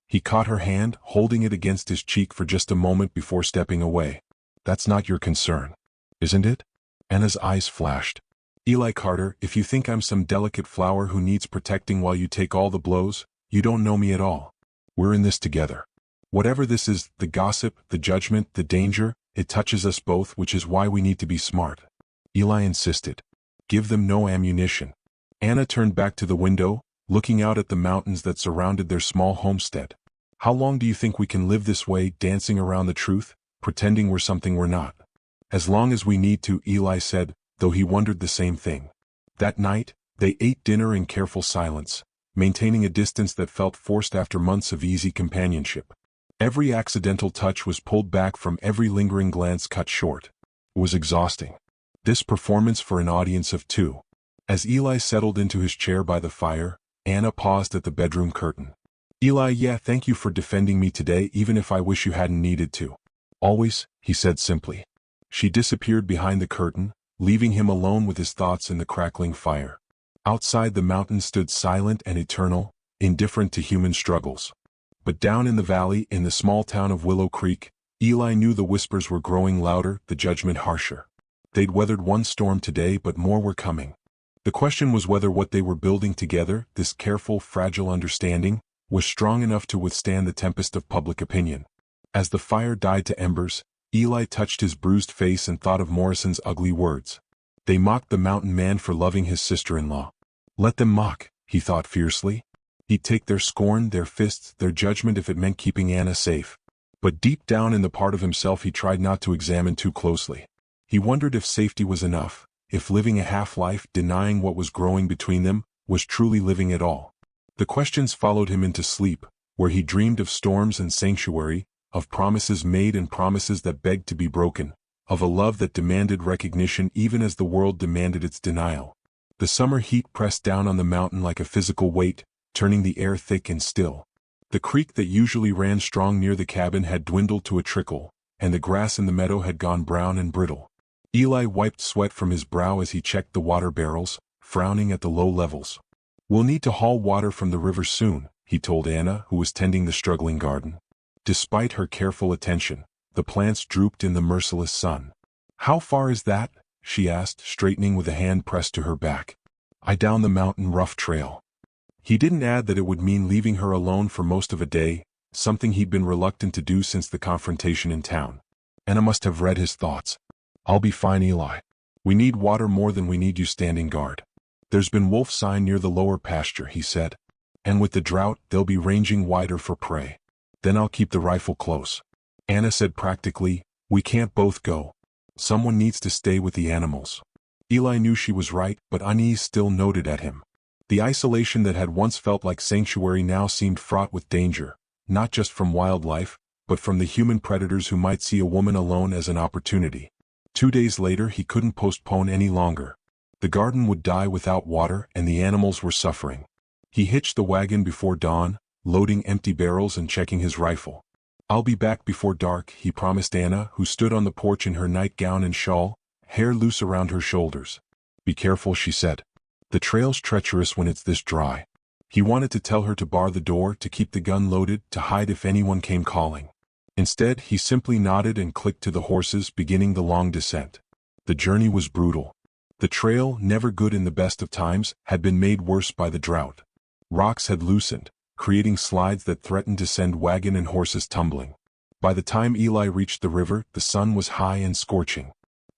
He caught her hand, holding it against his cheek for just a moment before stepping away. That's not your concern. Isn't it? Anna's eyes flashed. Eli Carter, if you think I'm some delicate flower who needs protecting while you take all the blows, you don't know me at all. We're in this together. Whatever this is, the gossip, the judgment, the danger, it touches us both, which is why we need to be smart. Eli insisted. Give them no ammunition. Anna turned back to the window, looking out at the mountains that surrounded their small homestead. How long do you think we can live this way, dancing around the truth, pretending we're something we're not? As long as we need to, Eli said, though he wondered the same thing. That night, they ate dinner in careful silence, maintaining a distance that felt forced after months of easy companionship. Every accidental touch was pulled back from every lingering glance cut short. It was exhausting. This performance for an audience of 2. As Eli settled into his chair by the fire, Anna paused at the bedroom curtain. Eli, yeah, thank you for defending me today, even if I wish you hadn't needed to. Always, he said simply. She disappeared behind the curtain, leaving him alone with his thoughts in the crackling fire. Outside, the mountain stood silent and eternal, indifferent to human struggles. But down in the valley, in the small town of Willow Creek, Eli knew the whispers were growing louder, the judgment harsher. They'd weathered one storm today, but more were coming. The question was whether what they were building together, this careful, fragile understanding, was strong enough to withstand the tempest of public opinion. As the fire died to embers, Eli touched his bruised face and thought of Morrison's ugly words. They mocked the mountain man for loving his sister-in-law. Let them mock, he thought fiercely. He'd take their scorn, their fists, their judgment if it meant keeping Anna safe. But deep down in the part of himself he tried not to examine too closely. He wondered if safety was enough, if living a half-life, denying what was growing between them, was truly living at all. The questions followed him into sleep, where he dreamed of storms and sanctuary, of promises made and promises that begged to be broken, of a love that demanded recognition even as the world demanded its denial. The summer heat pressed down on the mountain like a physical weight, turning the air thick and still. The creek that usually ran strong near the cabin had dwindled to a trickle, and the grass in the meadow had gone brown and brittle. Eli wiped sweat from his brow as he checked the water barrels, frowning at the low levels. We'll need to haul water from the river soon, he told Anna, who was tending the struggling garden. Despite her careful attention, the plants drooped in the merciless sun. How far is that? She asked, straightening with a hand pressed to her back. Down the mountain rough trail. He didn't add that it would mean leaving her alone for most of a day, something he'd been reluctant to do since the confrontation in town. Anna must have read his thoughts. I'll be fine, Eli. We need water more than we need you standing guard. There's been wolf sign near the lower pasture, he said. And with the drought, they'll be ranging wider for prey. Then I'll keep the rifle close. Anna said practically, we can't both go. Someone needs to stay with the animals. Eli knew she was right, but unease still noted at him. The isolation that had once felt like sanctuary now seemed fraught with danger, not just from wildlife, but from the human predators who might see a woman alone as an opportunity. 2 days later he couldn't postpone any longer. The garden would die without water and the animals were suffering. He hitched the wagon before dawn, loading empty barrels and checking his rifle. "I'll be back before dark," he promised Anna, who stood on the porch in her nightgown and shawl, hair loose around her shoulders. "Be careful," she said. "The trail's treacherous when it's this dry." He wanted to tell her to bar the door, to keep the gun loaded, to hide if anyone came calling. Instead, he simply nodded and clicked to the horses, beginning the long descent. The journey was brutal. The trail, never good in the best of times, had been made worse by the drought. Rocks had loosened, creating slides that threatened to send wagon and horses tumbling. By the time Eli reached the river, the sun was high and scorching.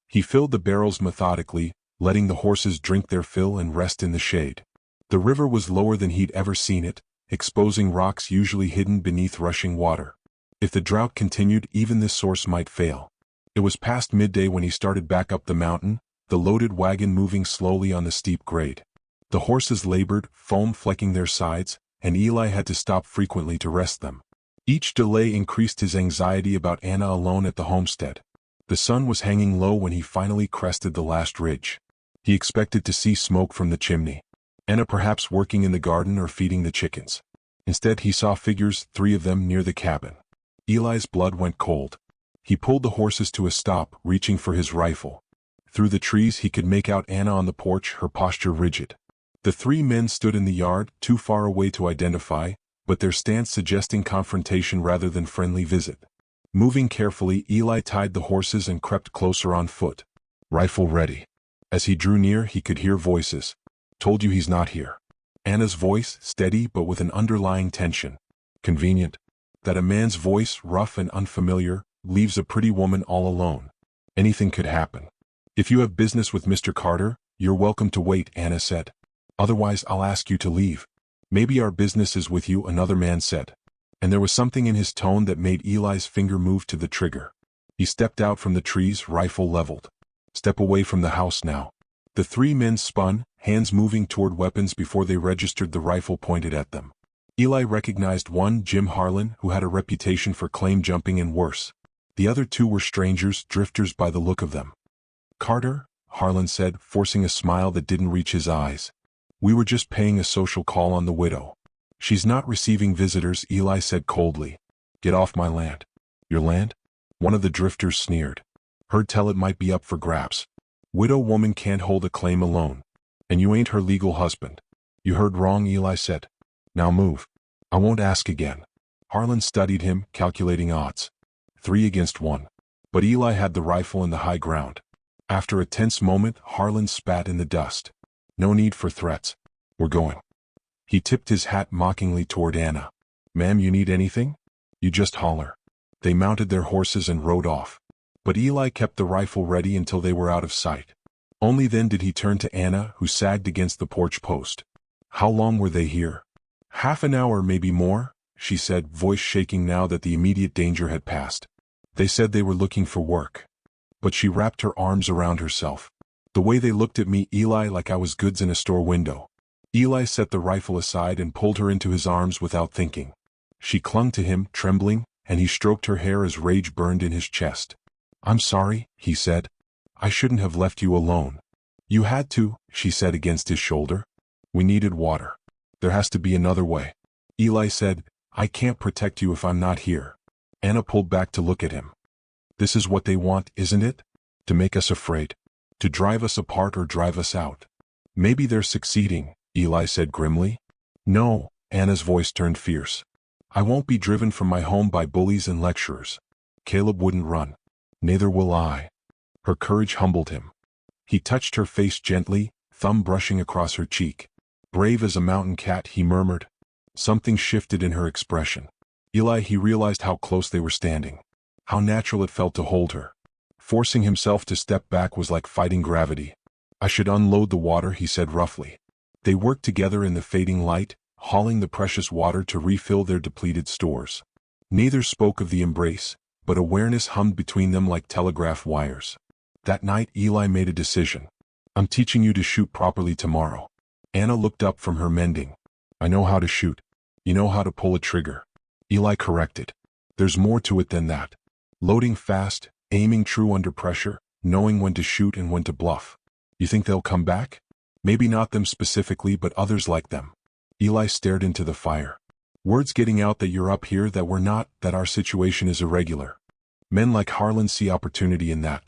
He filled the barrels methodically, letting the horses drink their fill and rest in the shade. The river was lower than he'd ever seen it, exposing rocks usually hidden beneath rushing water. If the drought continued, even this source might fail. It was past midday when he started back up the mountain, the loaded wagon moving slowly on the steep grade. The horses labored, foam flecking their sides, and Eli had to stop frequently to rest them. Each delay increased his anxiety about Anna alone at the homestead. The sun was hanging low when he finally crested the last ridge. He expected to see smoke from the chimney. Anna perhaps working in the garden or feeding the chickens. Instead he saw figures, 3 of them, near the cabin. Eli's blood went cold. He pulled the horses to a stop, reaching for his rifle. Through the trees he could make out Anna on the porch, her posture rigid. The 3 men stood in the yard, too far away to identify, but their stance suggesting confrontation rather than friendly visit. Moving carefully, Eli tied the horses and crept closer on foot. Rifle ready. As he drew near he could hear voices. "Told you he's not here." Anna's voice, steady but with an underlying tension. Convenient that a man's voice, rough and unfamiliar, leaves a pretty woman all alone. Anything could happen. "If you have business with Mr. Carter, you're welcome to wait," Anna said. "Otherwise I'll ask you to leave." "Maybe our business is with you," another man said. And there was something in his tone that made Eli's finger move to the trigger. He stepped out from the trees, rifle leveled. "Step away from the house now." The 3 men spun, hands moving toward weapons before they registered the rifle pointed at them. Eli recognized one, Jim Harlan, who had a reputation for claim jumping and worse. The other 2 were strangers, drifters by the look of them. "Carter," Harlan said, forcing a smile that didn't reach his eyes. "We were just paying a social call on the widow." "She's not receiving visitors," Eli said coldly. "Get off my land." "Your land?" One of the drifters sneered. "Heard tell it might be up for grabs. Widow woman can't hold a claim alone. And you ain't her legal husband." "You heard wrong," Eli said. "Now move." "I won't ask again." Harlan studied him, calculating odds. 3 against 1. But Eli had the rifle and the high ground. After a tense moment, Harlan spat in the dust. "No need for threats. We're going." He tipped his hat mockingly toward Anna. "Ma'am, you need anything? You just holler." They mounted their horses and rode off. But Eli kept the rifle ready until they were out of sight. Only then did he turn to Anna, who sagged against the porch post. "How long were they here?" "Half an hour, maybe more," she said, voice shaking now that the immediate danger had passed. "They said they were looking for work." But she wrapped her arms around herself. "The way they looked at me, Eli, like I was goods in a store window." Eli set the rifle aside and pulled her into his arms without thinking. She clung to him, trembling, and he stroked her hair as rage burned in his chest. "I'm sorry," he said. "I shouldn't have left you alone." "You had to," she said against his shoulder. "We needed water. There has to be another way." Eli said, "I can't protect you if I'm not here." Anna pulled back to look at him. "This is what they want, isn't it? To make us afraid. To drive us apart or drive us out." "Maybe they're succeeding," Eli said grimly. "No," Anna's voice turned fierce. "I won't be driven from my home by bullies and lecturers. Caleb wouldn't run. Neither will I." Her courage humbled him. He touched her face gently, thumb brushing across her cheek. "Brave as a mountain cat," he murmured. Something shifted in her expression. Eli, he realized how close they were standing. How natural it felt to hold her. Forcing himself to step back was like fighting gravity. "I should unload the water," he said roughly. They worked together in the fading light, hauling the precious water to refill their depleted stores. Neither spoke of the embrace, but awareness hummed between them like telegraph wires. That night Eli made a decision. "I'm teaching you to shoot properly tomorrow." Anna looked up from her mending. "I know how to shoot. You know how to pull a trigger." Eli corrected. There's more to it than that. Loading fast, aiming true under pressure, knowing when to shoot and when to bluff. You think they'll come back? Maybe not them specifically, but others like them. Eli stared into the fire. Word's getting out that you're up here, that we're not, that our situation is irregular. Men like Harlan see opportunity in that.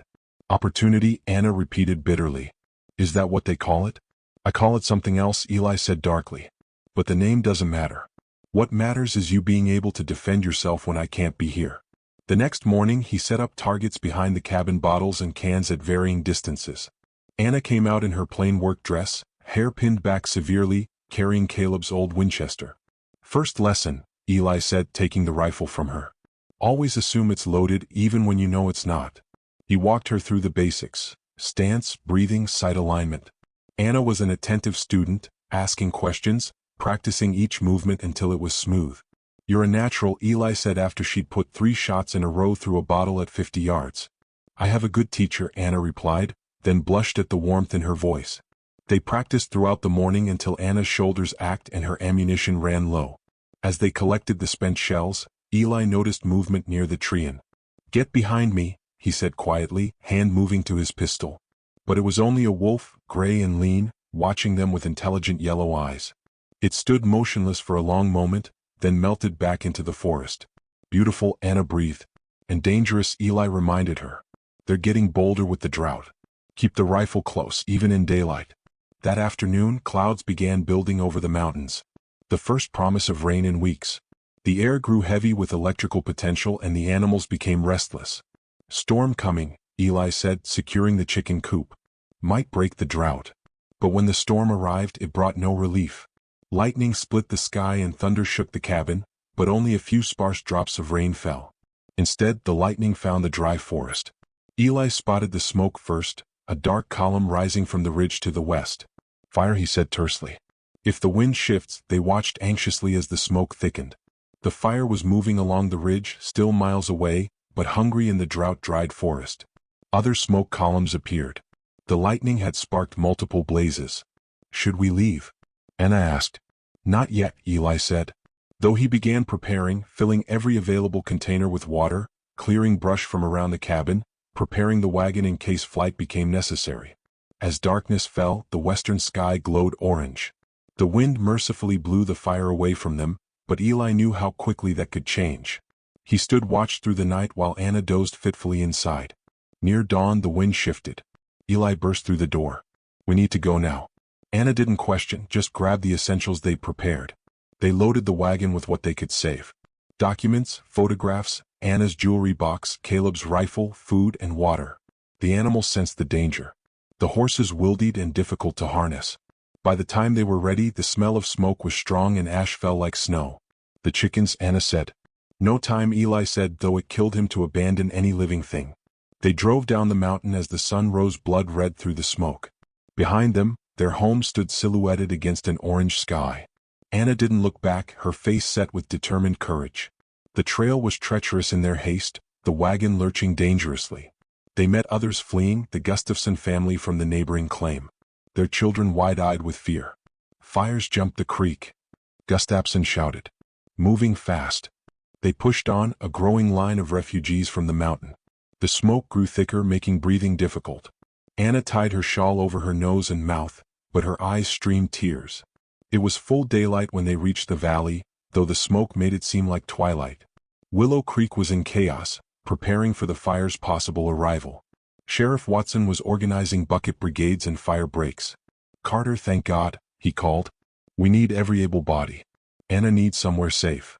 Opportunity, Anna repeated bitterly. Is that what they call it? I call it something else, Eli said darkly. But the name doesn't matter. What matters is you being able to defend yourself when I can't be here. The next morning he set up targets behind the cabin, bottles and cans at varying distances. Anna came out in her plain work dress, hair pinned back severely, carrying Caleb's old Winchester. First lesson, Eli said, taking the rifle from her. Always assume it's loaded even when you know it's not. He walked her through the basics: stance, breathing, sight alignment. Anna was an attentive student, asking questions, practicing each movement until it was smooth. You're a natural, Eli said after she'd put 3 shots in a row through a bottle at 50 yards. I have a good teacher, Anna replied, then blushed at the warmth in her voice. They practiced throughout the morning until Anna's shoulders ached and her ammunition ran low. As they collected the spent shells, Eli noticed movement near the tree. Get behind me, he said quietly, hand moving to his pistol. But it was only a wolf, gray and lean, watching them with intelligent yellow eyes. It stood motionless for a long moment, then melted back into the forest. Beautiful, Anna breathed. And dangerous, Eli reminded her. They're getting bolder with the drought. Keep the rifle close, even in daylight. That afternoon, clouds began building over the mountains. The first promise of rain in weeks. The air grew heavy with electrical potential and the animals became restless. Storm coming, Eli said, securing the chicken coop. Might break the drought. But when the storm arrived, it brought no relief. Lightning split the sky and thunder shook the cabin, but only a few sparse drops of rain fell. Instead, the lightning found the dry forest. Eli spotted the smoke first, a dark column rising from the ridge to the west. Fire, he said tersely. If the wind shifts, they watched anxiously as the smoke thickened. The fire was moving along the ridge, still miles away, but hungry in the drought-dried forest. Other smoke columns appeared. The lightning had sparked multiple blazes. Should we leave? Anna asked. Not yet, Eli said. Though he began preparing, filling every available container with water, clearing brush from around the cabin, preparing the wagon in case flight became necessary. As darkness fell, the western sky glowed orange. The wind mercifully blew the fire away from them, but Eli knew how quickly that could change. He stood watch through the night while Anna dozed fitfully inside. Near dawn the wind shifted. Eli burst through the door. We need to go now. Anna didn't question, just grabbed the essentials they'd prepared. They loaded the wagon with what they could save. Documents, photographs, Anna's jewelry box, Caleb's rifle, food, and water. The animals sensed the danger. The horses wildeed and difficult to harness. By the time they were ready, the smell of smoke was strong and ash fell like snow. The chickens, Anna said. No time, Eli said, though it killed him to abandon any living thing. They drove down the mountain as the sun rose blood red through the smoke. Behind them, their home stood silhouetted against an orange sky. Anna didn't look back, her face set with determined courage. The trail was treacherous in their haste, the wagon lurching dangerously. They met others fleeing, the Gustafson family from the neighboring claim. Their children wide-eyed with fear. Fires jumped the creek. Gustafson shouted. Moving fast. They pushed on, a growing line of refugees from the mountain. The smoke grew thicker, making breathing difficult. Anna tied her shawl over her nose and mouth, but her eyes streamed tears. It was full daylight when they reached the valley, though the smoke made it seem like twilight. Willow Creek was in chaos, preparing for the fire's possible arrival. Sheriff Watson was organizing bucket brigades and fire breaks. Carter, thank God, he called. We need every able body. Anna needs somewhere safe.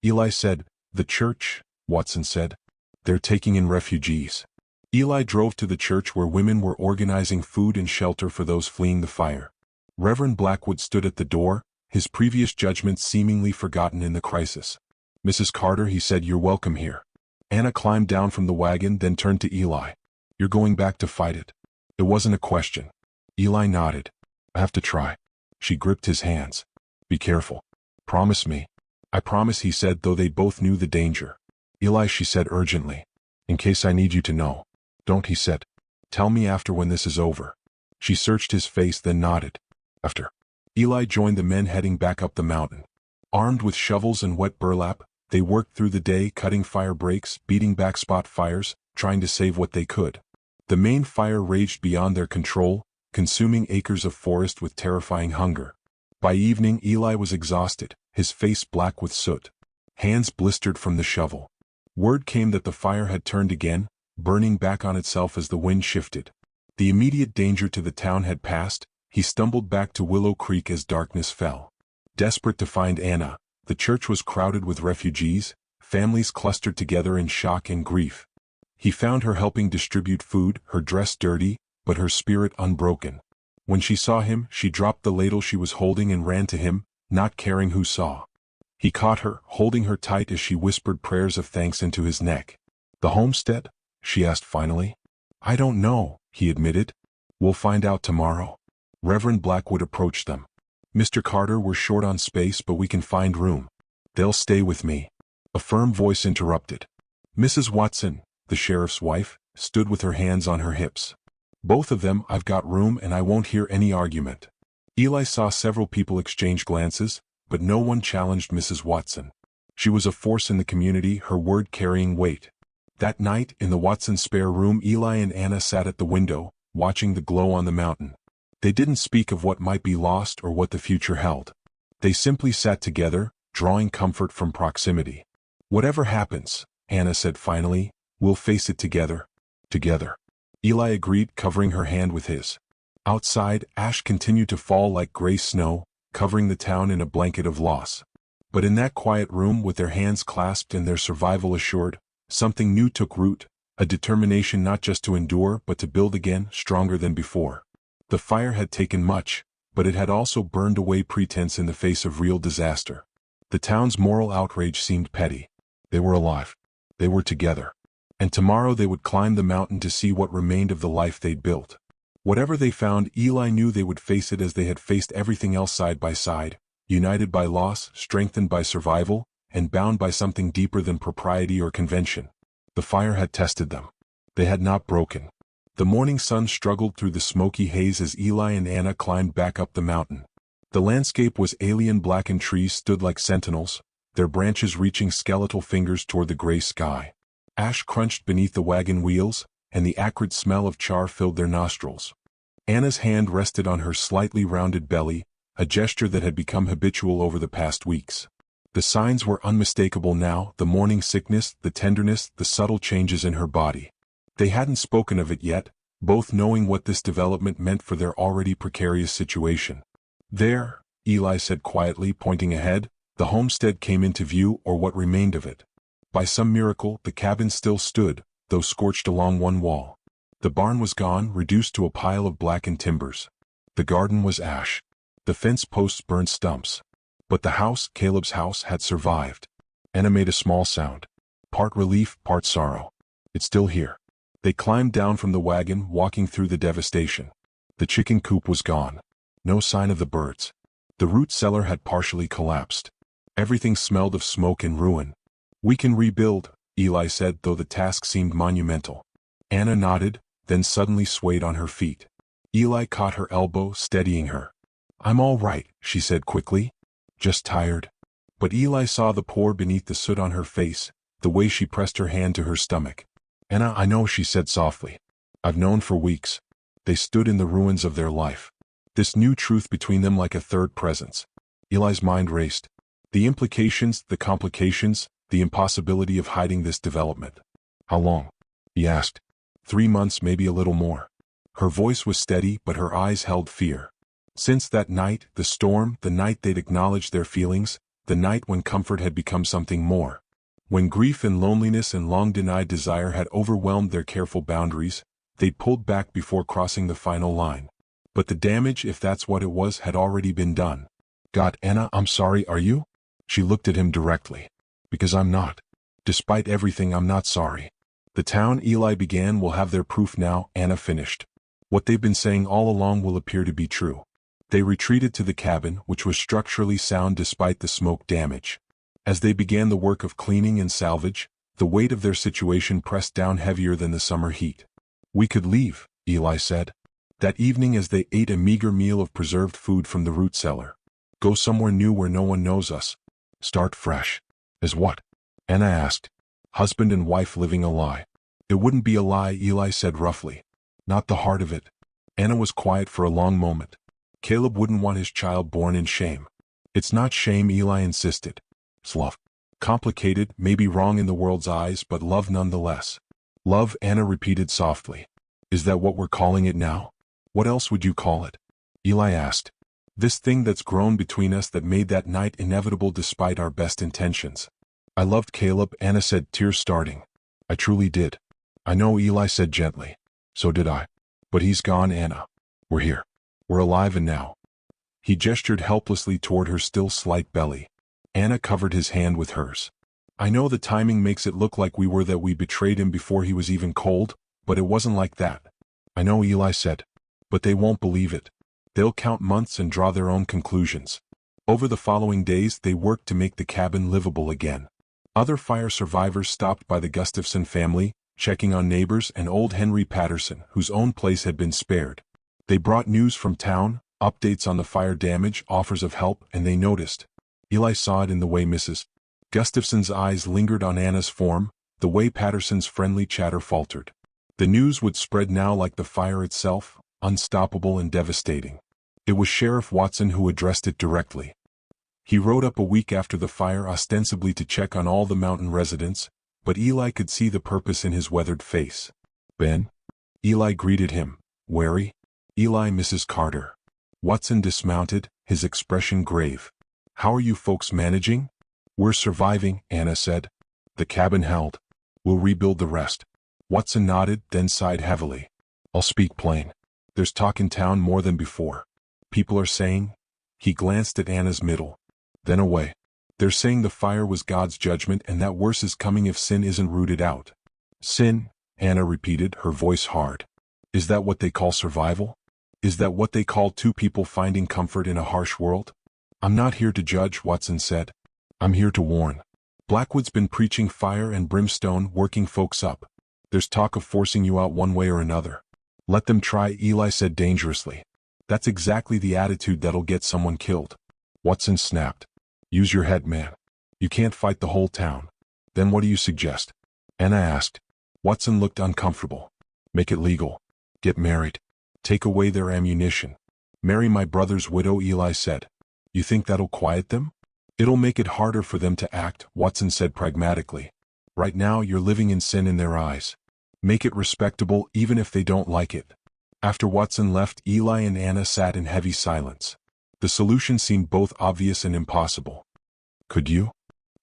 Eli said, the church, Watson said. They're taking in refugees. Eli drove to the church where women were organizing food and shelter for those fleeing the fire. Reverend Blackwood stood at the door, his previous judgments seemingly forgotten in the crisis. Mrs. Carter, he said, you're welcome here. Anna climbed down from the wagon, then turned to Eli. You're going back to fight it? It wasn't a question. Eli nodded. I have to try. She gripped his hands. Be careful. Promise me. I promise, he said, though they both knew the danger. Eli, she said urgently. In case I need you to know. Don't, he said. Tell me after when this is over. She searched his face, then nodded. After. Eli joined the men heading back up the mountain. Armed with shovels and wet burlap, They worked through the day, cutting fire breaks, beating back spot fires, trying to save what they could. The main fire raged beyond their control, consuming acres of forest with terrifying hunger. By evening, Eli was exhausted, his face black with soot. Hands blistered from the shovel. Word came that the fire had turned again, burning back on itself as the wind shifted. The immediate danger to the town had passed. He stumbled back to Willow Creek as darkness fell. Desperate to find Anna, the church was crowded with refugees, families clustered together in shock and grief. He found her helping distribute food, her dress dirty, but her spirit unbroken. When she saw him, she dropped the ladle she was holding and ran to him, not caring who saw. He caught her, holding her tight as she whispered prayers of thanks into his neck. "The homestead?" she asked finally. "I don't know," he admitted. "We'll find out tomorrow." Reverend Blackwood approached them. "Mr. Carter, we're short on space, but we can find room. They'll stay with me." A firm voice interrupted. Mrs. Watson, the sheriff's wife, stood with her hands on her hips. "Both of them, I've got room and I won't hear any argument." Eli saw several people exchange glances, but no one challenged Mrs. Watson. She was a force in the community, her word carrying weight. That night, in the Watson spare room, Eli and Anna sat at the window, watching the glow on the mountain. They didn't speak of what might be lost or what the future held. They simply sat together, drawing comfort from proximity. "Whatever happens," Anna said finally, "we'll face it together." Together. Eli agreed, covering her hand with his. Outside, ash continued to fall like gray snow, covering the town in a blanket of loss. But in that quiet room, with their hands clasped and their survival assured, something new took root, a determination not just to endure but to build again, stronger than before. The fire had taken much, but it had also burned away pretense in the face of real disaster. The town's moral outrage seemed petty. They were alive. They were together. And tomorrow they would climb the mountain to see what remained of the life they'd built. Whatever they found, Eli knew they would face it as they had faced everything else, side by side, united by loss, strengthened by survival, and bound by something deeper than propriety or convention. The fire had tested them. They had not broken. The morning sun struggled through the smoky haze as Eli and Anna climbed back up the mountain. The landscape was alien. Blackened trees stood like sentinels, their branches reaching skeletal fingers toward the gray sky. Ash crunched beneath the wagon wheels, and the acrid smell of char filled their nostrils. Anna's hand rested on her slightly rounded belly, a gesture that had become habitual over the past weeks. The signs were unmistakable now, the morning sickness, the tenderness, the subtle changes in her body. They hadn't spoken of it yet, both knowing what this development meant for their already precarious situation. "There," Eli said quietly, pointing ahead, "the homestead came into view, or what remained of it." By some miracle, the cabin still stood, though scorched along one wall. The barn was gone, reduced to a pile of blackened timbers. The garden was ash. The fence posts burned stumps. But the house, Caleb's house, had survived. Anna made a small sound. Part relief, part sorrow. "It's still here." They climbed down from the wagon, walking through the devastation. The chicken coop was gone. No sign of the birds. The root cellar had partially collapsed. Everything smelled of smoke and ruin. "We can rebuild," Eli said, though the task seemed monumental. Anna nodded, then suddenly swayed on her feet. Eli caught her elbow, steadying her. "I'm all right," she said quickly. "Just tired." But Eli saw the pour beneath the soot on her face, the way she pressed her hand to her stomach. "Anna, I know," she said softly. "I've known for weeks." They stood in the ruins of their life. This new truth between them like a third presence. Eli's mind raced. The implications, the complications, the impossibility of hiding this development. "How long?" he asked. 3 months, maybe a little more." Her voice was steady, but her eyes held fear. Since that night, the storm, the night they'd acknowledged their feelings, the night when comfort had become something more. When grief and loneliness and long-denied desire had overwhelmed their careful boundaries, they'd pulled back before crossing the final line. But the damage, if that's what it was, had already been done. "God, Anna, I'm sorry, are you?" She looked at him directly. "Because I'm not. Despite everything, I'm not sorry." "The town," Eli began, "will have their proof now," Anna finished. "What they've been saying all along will appear to be true." They retreated to the cabin, which was structurally sound despite the smoke damage. As they began the work of cleaning and salvage, the weight of their situation pressed down heavier than the summer heat. "We could leave," Eli said. That evening, as they ate a meager meal of preserved food from the root cellar. "Go somewhere new where no one knows us. Start fresh." "As what?" Anna asked. Husband and wife living a lie. It wouldn't be a lie, Eli said roughly. Not the heart of it. Anna was quiet for a long moment. Caleb wouldn't want his child born in shame. It's not shame, Eli insisted. It's love. Complicated, maybe wrong in the world's eyes, but love nonetheless. Love, Anna repeated softly. Is that what we're calling it now? What else would you call it? Eli asked. This thing that's grown between us that made that night inevitable despite our best intentions. I loved Caleb, Anna said, tears starting. I truly did. I know, Eli said gently. So did I. But he's gone, Anna. We're here. We're alive and now. He gestured helplessly toward her still slight belly. Anna covered his hand with hers. I know the timing makes it look like that we betrayed him before he was even cold, but it wasn't like that. I know, Eli said. But they won't believe it. They'll count months and draw their own conclusions. Over the following days they worked to make the cabin livable again. Other fire survivors stopped by the Gustafson family, checking on neighbors and old Henry Patterson, whose own place had been spared. They brought news from town, updates on the fire damage, offers of help, and they noticed. Eli saw it in the way Mrs. Gustafson's eyes lingered on Anna's form, the way Patterson's friendly chatter faltered. The news would spread now like the fire itself, unstoppable and devastating. It was Sheriff Watson who addressed it directly. He rode up a week after the fire ostensibly to check on all the mountain residents, but Eli could see the purpose in his weathered face. Ben? Eli greeted him, wary. Eli, Mrs. Carter. Watson dismounted, his expression grave. How are you folks managing? We're surviving, Anna said. The cabin held. We'll rebuild the rest. Watson nodded, then sighed heavily. I'll speak plain. There's talk in town more than before. People are saying. He glanced at Anna's middle. Then away. They're saying the fire was God's judgment and that worse is coming if sin isn't rooted out. Sin, Anna repeated, her voice hard. Is that what they call survival? Is that what they call two people finding comfort in a harsh world? I'm not here to judge, Watson said. I'm here to warn. Blackwood's been preaching fire and brimstone, working folks up. There's talk of forcing you out one way or another. Let them try, Eli said dangerously. That's exactly the attitude that'll get someone killed. Watson snapped. Use your head, man. You can't fight the whole town. Then what do you suggest? Anna asked. Watson looked uncomfortable. Make it legal. Get married. Take away their ammunition. Marry my brother's widow, Eli said. You think that'll quiet them? It'll make it harder for them to act, Watson said pragmatically. Right now you're living in sin in their eyes. Make it respectable even if they don't like it. After Watson left, Eli and Anna sat in heavy silence. The solution seemed both obvious and impossible. Could you?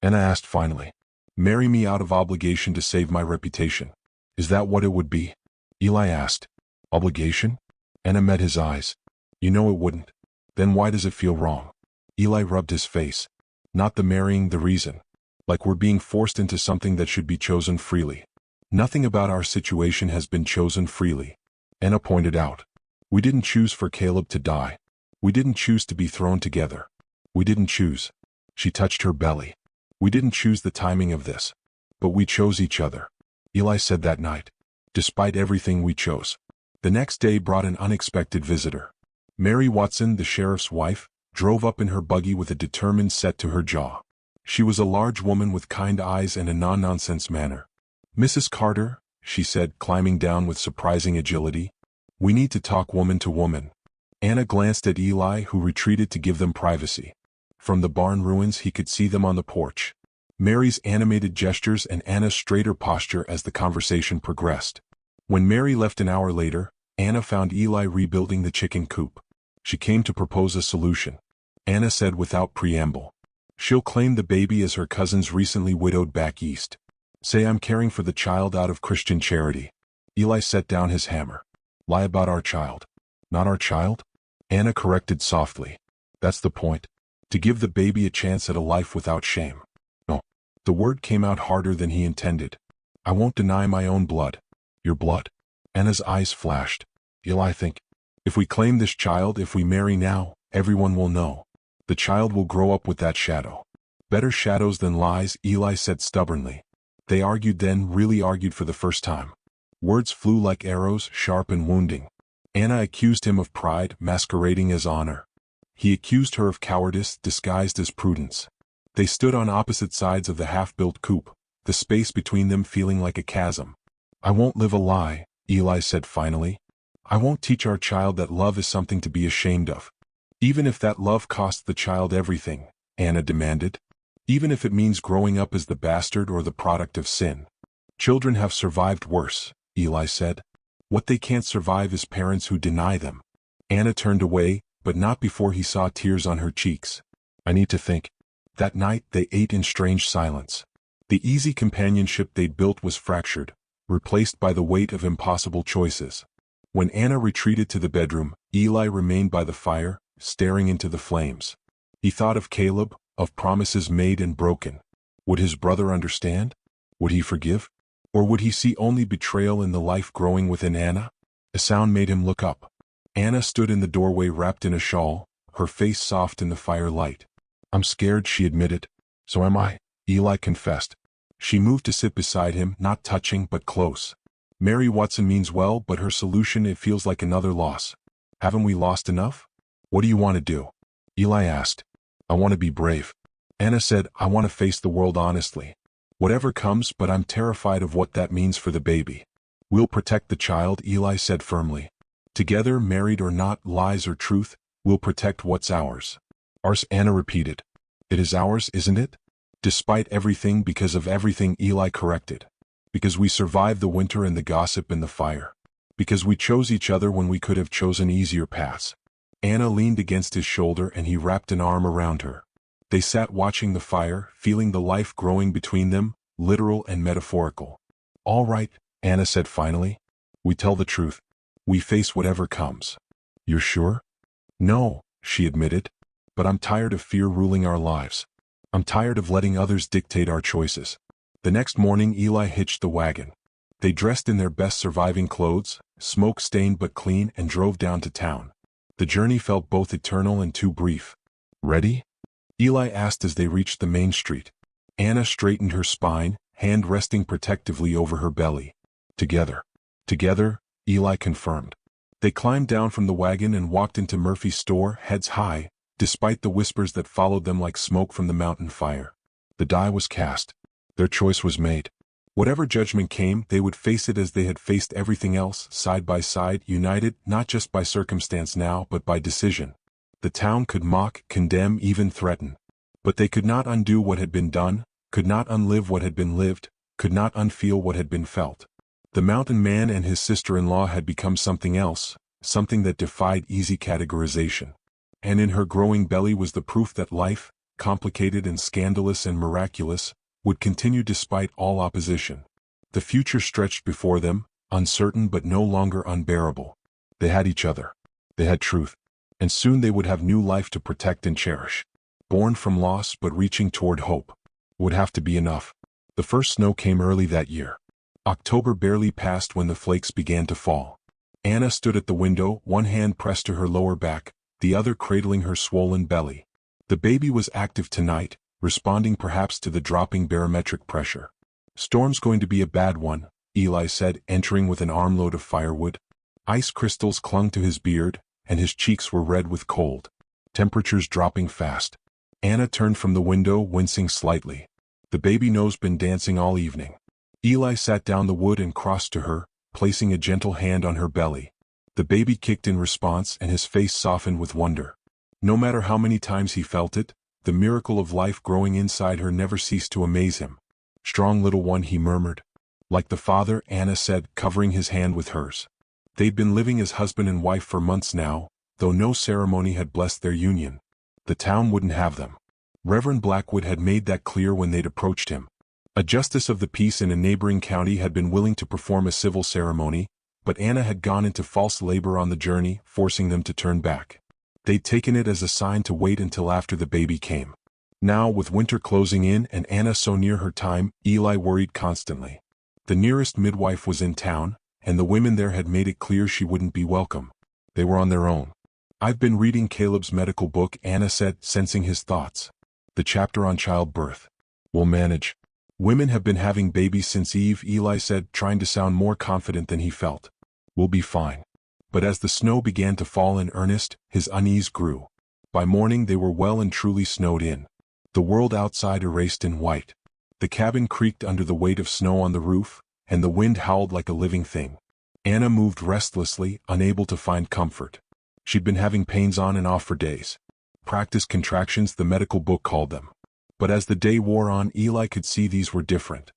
Anna asked finally. Marry me out of obligation to save my reputation. Is that what it would be? Eli asked. Obligation? Anna met his eyes. You know it wouldn't. Then why does it feel wrong? Eli rubbed his face. Not the marrying, the reason. Like we're being forced into something that should be chosen freely. Nothing about our situation has been chosen freely. Anna pointed out. We didn't choose for Caleb to die. We didn't choose to be thrown together. We didn't choose. She touched her belly. We didn't choose the timing of this. But we chose each other. Eli said that night. Despite everything we chose. The next day brought an unexpected visitor. Mary Watson, the sheriff's wife, drove up in her buggy with a determined set to her jaw. She was a large woman with kind eyes and a no-nonsense manner. Mrs. Carter, she said, climbing down with surprising agility. We need to talk woman to woman. Anna glanced at Eli, who retreated to give them privacy. From the barn ruins he could see them on the porch. Mary's animated gestures and Anna's straighter posture as the conversation progressed. When Mary left an hour later, Anna found Eli rebuilding the chicken coop. She came to propose a solution. Anna said without preamble. She'll claim the baby as her cousin's recently widowed back east. Say I'm caring for the child out of Christian charity. Eli set down his hammer. Lie about our child. Not our child? Anna corrected softly. That's the point. To give the baby a chance at a life without shame. No. The word came out harder than he intended. I won't deny my own blood. Your blood? Anna's eyes flashed. Eli, think. If we claim this child, if we marry now, everyone will know. The child will grow up with that shadow. Better shadows than lies, Eli said stubbornly. They argued then, really argued for the first time. Words flew like arrows, sharp and wounding. Anna accused him of pride, masquerading as honor. He accused her of cowardice, disguised as prudence. They stood on opposite sides of the half-built coop, the space between them feeling like a chasm. "I won't live a lie," Eli said finally. "I won't teach our child that love is something to be ashamed of. Even if that love costs the child everything," Anna demanded. "Even if it means growing up as the bastard or the product of sin." "Children have survived worse," Eli said. "What they can't survive is parents who deny them." Anna turned away, but not before he saw tears on her cheeks. "I need to think." That night they ate in strange silence. The easy companionship they'd built was fractured, replaced by the weight of impossible choices. When Anna retreated to the bedroom, Eli remained by the fire, staring into the flames. He thought of Caleb, of promises made and broken. Would his brother understand? Would he forgive? Or would he see only betrayal in the life growing within Anna? A sound made him look up. Anna stood in the doorway wrapped in a shawl, her face soft in the firelight. "I'm scared," she admitted. "So am I," Eli confessed. She moved to sit beside him, not touching but close. "Mary Watson means well, but her solution, it feels like another loss. Haven't we lost enough?" "What do you want to do?" Eli asked. "I want to be brave." Anna said, "I want to face the world honestly. Whatever comes, but I'm terrified of what that means for the baby." "We'll protect the child," Eli said firmly. "Together, married or not, lies or truth, we'll protect what's ours." "Ours," Anna repeated. "It is ours, isn't it?" "Despite everything, because of everything," Eli corrected. "Because we survived the winter and the gossip and the fire. Because we chose each other when we could have chosen easier paths." Anna leaned against his shoulder and he wrapped an arm around her. They sat watching the fire, feeling the life growing between them, literal and metaphorical. "All right," Anna said finally. "We tell the truth. We face whatever comes." "You're sure?" "No," she admitted. "But I'm tired of fear ruling our lives. I'm tired of letting others dictate our choices." The next morning Eli hitched the wagon. They dressed in their best surviving clothes, smoke-stained but clean, and drove down to town. The journey felt both eternal and too brief. "Ready?" Eli asked as they reached the main street. Anna straightened her spine, hand resting protectively over her belly. "Together." "Together," Eli confirmed. They climbed down from the wagon and walked into Murphy's store, heads high, despite the whispers that followed them like smoke from the mountain fire. The die was cast. Their choice was made. Whatever judgment came, they would face it as they had faced everything else, side by side, united, not just by circumstance now, but by decision. The town could mock, condemn, even threaten. But they could not undo what had been done, could not unlive what had been lived, could not unfeel what had been felt. The mountain man and his sister-in-law had become something else, something that defied easy categorization. And in her growing belly was the proof that life, complicated and scandalous and miraculous, would continue despite all opposition. The future stretched before them, uncertain but no longer unbearable. They had each other. They had truth. And soon they would have new life to protect and cherish. Born from loss but reaching toward hope. Would have to be enough. The first snow came early that year. October barely passed when the flakes began to fall. Anna stood at the window, one hand pressed to her lower back, the other cradling her swollen belly. The baby was active tonight, responding perhaps to the dropping barometric pressure. "Storm's going to be a bad one," Eli said, entering with an armload of firewood. Ice crystals clung to his beard, and his cheeks were red with cold. Temperatures dropping fast. Anna turned from the window, wincing slightly. "The baby knows, been dancing all evening." Eli sat down the wood and crossed to her, placing a gentle hand on her belly. The baby kicked in response and his face softened with wonder. No matter how many times he felt it, the miracle of life growing inside her never ceased to amaze him. "Strong little one," he murmured. "Like the father," Anna said, covering his hand with hers. They'd been living as husband and wife for months now, though no ceremony had blessed their union. The town wouldn't have them. Reverend Blackwood had made that clear when they'd approached him. A justice of the peace in a neighboring county had been willing to perform a civil ceremony, but Anna had gone into false labor on the journey, forcing them to turn back. They'd taken it as a sign to wait until after the baby came. Now, with winter closing in and Anna so near her time, Eli worried constantly. The nearest midwife was in town, and the women there had made it clear she wouldn't be welcome. They were on their own. "I've been reading Caleb's medical book," Anna said, sensing his thoughts. "The chapter on childbirth. We'll manage. Women have been having babies since Eve," Eli said, trying to sound more confident than he felt. "We'll be fine." But as the snow began to fall in earnest, his unease grew. By morning they were well and truly snowed in. The world outside erased in white. The cabin creaked under the weight of snow on the roof, and the wind howled like a living thing. Anna moved restlessly, unable to find comfort. She'd been having pains on and off for days. Practice contractions, the medical book called them. But as the day wore on, Eli could see these were different.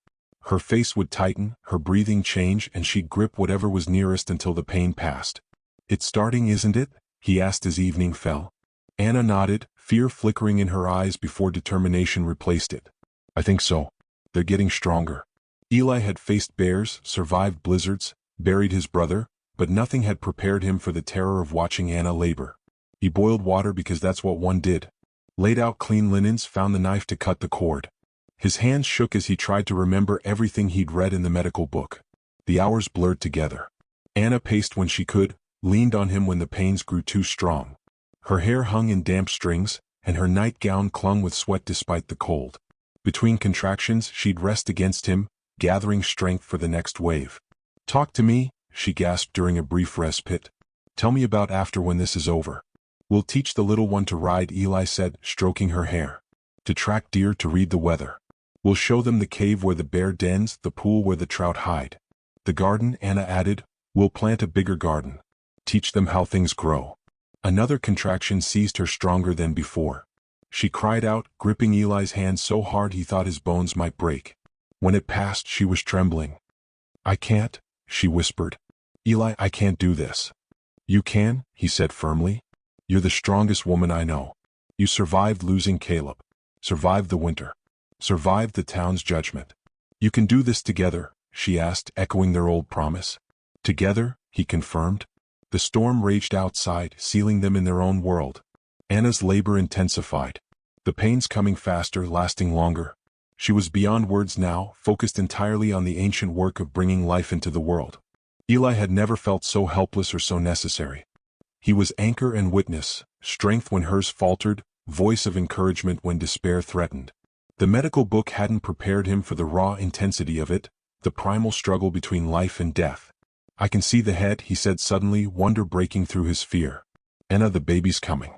Her face would tighten, her breathing change, and she'd grip whatever was nearest until the pain passed. "It's starting, isn't it?" he asked as evening fell. Anna nodded, fear flickering in her eyes before determination replaced it. "I think so. They're getting stronger." Eli had faced bears, survived blizzards, buried his brother, but nothing had prepared him for the terror of watching Anna labor. He boiled water because that's what one did. Laid out clean linens, found the knife to cut the cord. His hands shook as he tried to remember everything he'd read in the medical book. The hours blurred together. Anna paced when she could, leaned on him when the pains grew too strong. Her hair hung in damp strings, and her nightgown clung with sweat despite the cold. Between contractions, she'd rest against him, gathering strength for the next wave. "Talk to me," she gasped during a brief respite. "Tell me about after when this is over." "We'll teach the little one to ride," Eli said, stroking her hair. "To track deer, to read the weather. We'll show them the cave where the bear dens, the pool where the trout hide. The garden," Anna added, "we'll plant a bigger garden. Teach them how things grow." Another contraction seized her stronger than before. She cried out, gripping Eli's hand so hard he thought his bones might break. When it passed, she was trembling. "I can't," she whispered. "Eli, I can't do this." "You can," he said firmly. "You're the strongest woman I know. You survived losing Caleb. Survived the winter. Survived the town's judgment. You can do this together," she asked, echoing their old promise. "Together," he confirmed. The storm raged outside, sealing them in their own world. Anna's labor intensified. The pains coming faster, lasting longer. She was beyond words now, focused entirely on the ancient work of bringing life into the world. Eli had never felt so helpless or so necessary. He was anchor and witness, strength when hers faltered, voice of encouragement when despair threatened. The medical book hadn't prepared him for the raw intensity of it, the primal struggle between life and death. "I can see the head," he said suddenly, wonder breaking through his fear. "Anna, the baby's coming."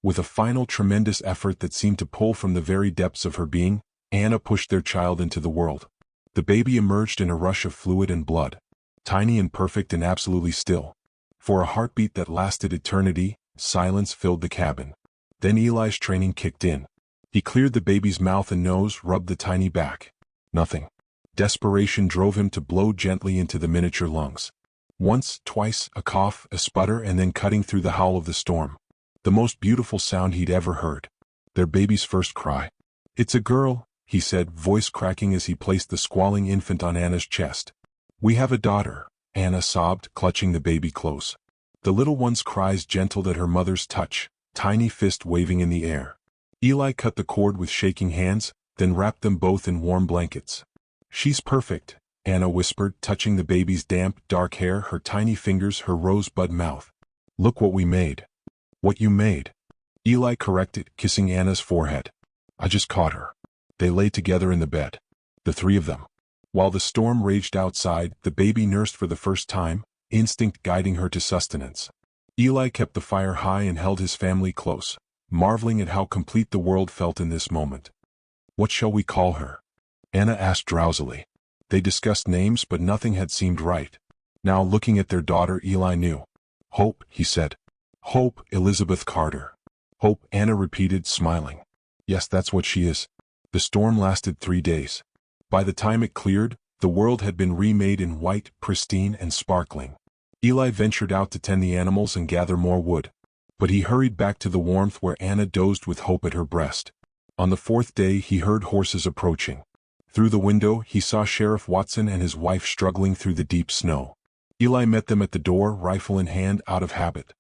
With a final tremendous effort that seemed to pull from the very depths of her being, Anna pushed their child into the world. The baby emerged in a rush of fluid and blood. Tiny and perfect and absolutely still. For a heartbeat that lasted eternity, silence filled the cabin. Then Eli's training kicked in. He cleared the baby's mouth and nose, rubbed the tiny back. Nothing. Desperation drove him to blow gently into the miniature lungs. Once, twice, a cough, a sputter, and then cutting through the howl of the storm. The most beautiful sound he'd ever heard. Their baby's first cry. "It's a girl," he said, voice cracking as he placed the squalling infant on Anna's chest. "We have a daughter," Anna sobbed, clutching the baby close. The little one's cries gentled at her mother's touch, tiny fist waving in the air. Eli cut the cord with shaking hands, then wrapped them both in warm blankets. "She's perfect," Anna whispered, touching the baby's damp, dark hair, her tiny fingers, her rosebud mouth. "Look what we made." "What you made," Eli corrected, kissing Anna's forehead. "I just caught her." They lay together in the bed. The three of them. While the storm raged outside, the baby nursed for the first time, instinct guiding her to sustenance. Eli kept the fire high and held his family close, marveling at how complete the world felt in this moment. "What shall we call her?" Anna asked drowsily. They discussed names, but nothing had seemed right. Now, looking at their daughter, Eli knew. "Hope," he said. "Hope, Elizabeth Carter." "Hope," Anna repeated, smiling. "Yes, that's what she is." The storm lasted 3 days. By the time it cleared, the world had been remade in white, pristine, and sparkling. Eli ventured out to tend the animals and gather more wood. But he hurried back to the warmth where Anna dozed with hope at her breast. On the 4th day, he heard horses approaching. Through the window, he saw Sheriff Watson and his wife struggling through the deep snow. Eli met them at the door, rifle in hand, out of habit.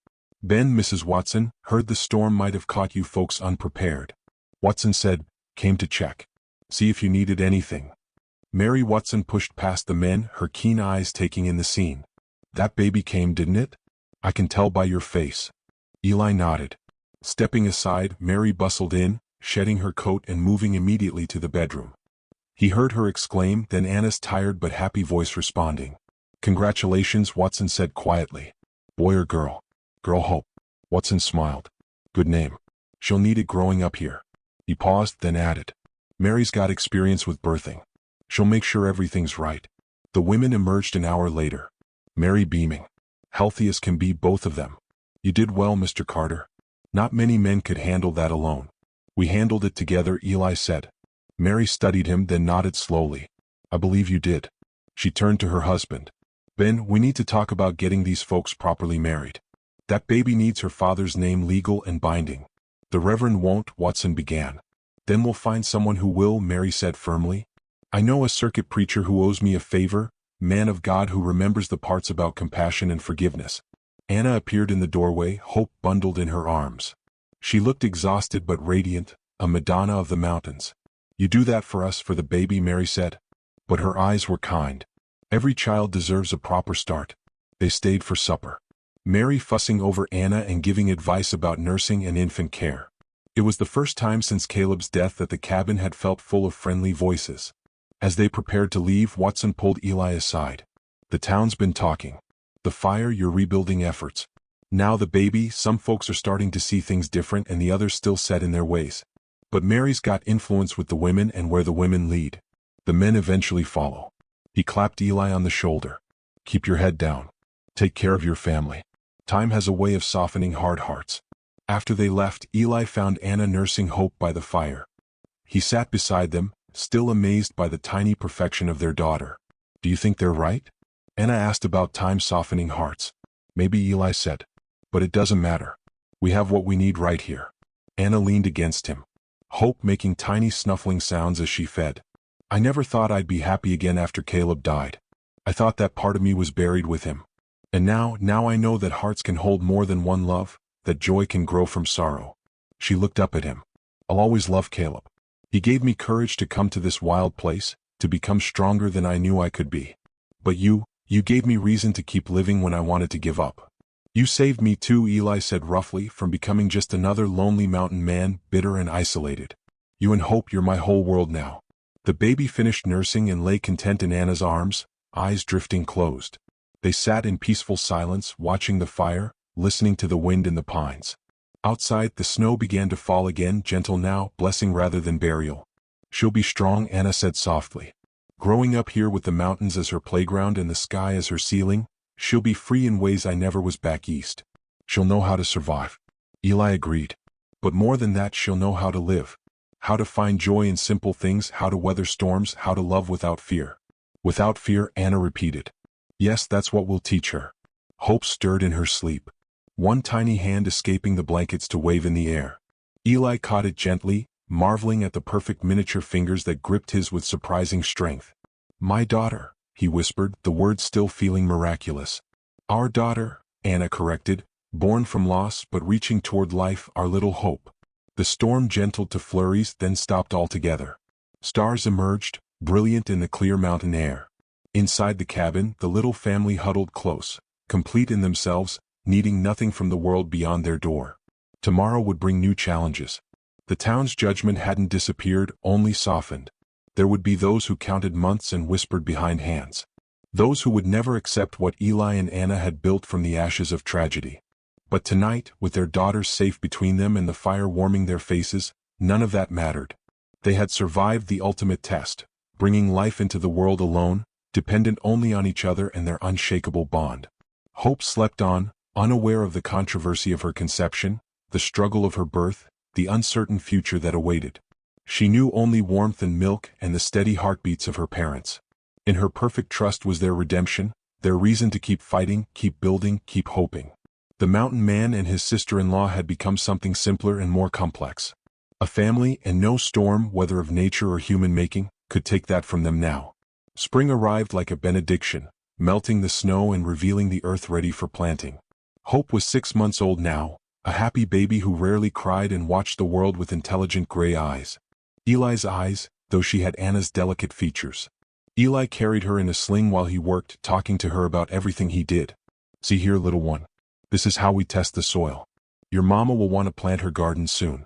"Ben, Mrs. Watson, heard the storm might have caught you folks unprepared." Watson said, "Came to check. See if you needed anything." Mary Watson pushed past the men, her keen eyes taking in the scene. "That baby came, didn't it? I can tell by your face." Eli nodded. Stepping aside, Mary bustled in, shedding her coat and moving immediately to the bedroom. He heard her exclaim, then Anna's tired but happy voice responding. "Congratulations," Watson said quietly. "Boy or girl?" "Girl, Hope." Watson smiled. "Good name. She'll need it growing up here." He paused, then added, Mary's got experience with birthing. She'll make sure everything's right. The women emerged an hour later. Mary beaming. Healthy as can be, both of them. You did well, Mr. Carter. Not many men could handle that alone. We handled it together, Eli said. Mary studied him, then nodded slowly. I believe you did. She turned to her husband. Ben, we need to talk about getting these folks properly married. That baby needs her father's name legal and binding. The Reverend won't, Watson began. Then we'll find someone who will, Mary said firmly. I know a circuit preacher who owes me a favor, man of God who remembers the parts about compassion and forgiveness. Anna appeared in the doorway, hope bundled in her arms. She looked exhausted but radiant, a Madonna of the mountains. You do that for us, for the baby, Mary said. But her eyes were kind. Every child deserves a proper start. They stayed for supper. Mary fussing over Anna and giving advice about nursing and infant care. It was the first time since Caleb's death that the cabin had felt full of friendly voices. As they prepared to leave, Watson pulled Eli aside. The town's been talking. The fire, your rebuilding efforts. Now the baby, some folks are starting to see things different and the others still set in their ways. But Mary's got influence with the women, and where the women lead, the men eventually follow. He clapped Eli on the shoulder. Keep your head down. Take care of your family. Time has a way of softening hard hearts. After they left, Eli found Anna nursing Hope by the fire. He sat beside them, still amazed by the tiny perfection of their daughter. Do you think they're right? Anna asked about time softening hearts. Maybe, Eli said. But it doesn't matter. We have what we need right here. Anna leaned against him. Hope making tiny snuffling sounds as she fed. I never thought I'd be happy again after Caleb died. I thought that part of me was buried with him. And now I know that hearts can hold more than one love, that joy can grow from sorrow. She looked up at him. I'll always love Caleb. He gave me courage to come to this wild place, to become stronger than I knew I could be. But you gave me reason to keep living when I wanted to give up. You saved me too, Eli said roughly, from becoming just another lonely mountain man, bitter and isolated. You and Hope, you're my whole world now. The baby finished nursing and lay content in Anna's arms, eyes drifting closed. They sat in peaceful silence, watching the fire, listening to the wind in the pines. Outside, the snow began to fall again, gentle now, blessing rather than burial. She'll be strong, Anna said softly. Growing up here with the mountains as her playground and the sky as her ceiling, she'll be free in ways I never was back east. She'll know how to survive. Eli agreed. But more than that, she'll know how to live. How to find joy in simple things, how to weather storms, how to love without fear. Without fear, Anna repeated. Yes, that's what we'll teach her. Hope stirred in her sleep. One tiny hand escaping the blankets to wave in the air. Eli caught it gently, marveling at the perfect miniature fingers that gripped his with surprising strength. My daughter, he whispered, the words still feeling miraculous. Our daughter, Anna corrected, born from loss but reaching toward life, our little Hope. The storm gentled to flurries, then stopped altogether. Stars emerged, brilliant in the clear mountain air. Inside the cabin, the little family huddled close, complete in themselves, needing nothing from the world beyond their door. Tomorrow would bring new challenges. The town's judgment hadn't disappeared, only softened. There would be those who counted months and whispered behind hands. Those who would never accept what Eli and Anna had built from the ashes of tragedy. But tonight, with their daughters safe between them and the fire warming their faces, none of that mattered. They had survived the ultimate test, bringing life into the world alone, dependent only on each other and their unshakable bond. Hope slept on, unaware of the controversy of her conception, the struggle of her birth, the uncertain future that awaited. She knew only warmth and milk and the steady heartbeats of her parents. In her perfect trust was their redemption, their reason to keep fighting, keep building, keep hoping. The mountain man and his sister-in-law had become something simpler and more complex. A family, and no storm, whether of nature or human making, could take that from them now. Spring arrived like a benediction, melting the snow and revealing the earth ready for planting. Hope was 6 months old now, a happy baby who rarely cried and watched the world with intelligent gray eyes. Eli's eyes, though she had Anna's delicate features. Eli carried her in a sling while he worked, talking to her about everything he did. See here, little one. This is how we test the soil. Your mama will want to plant her garden soon.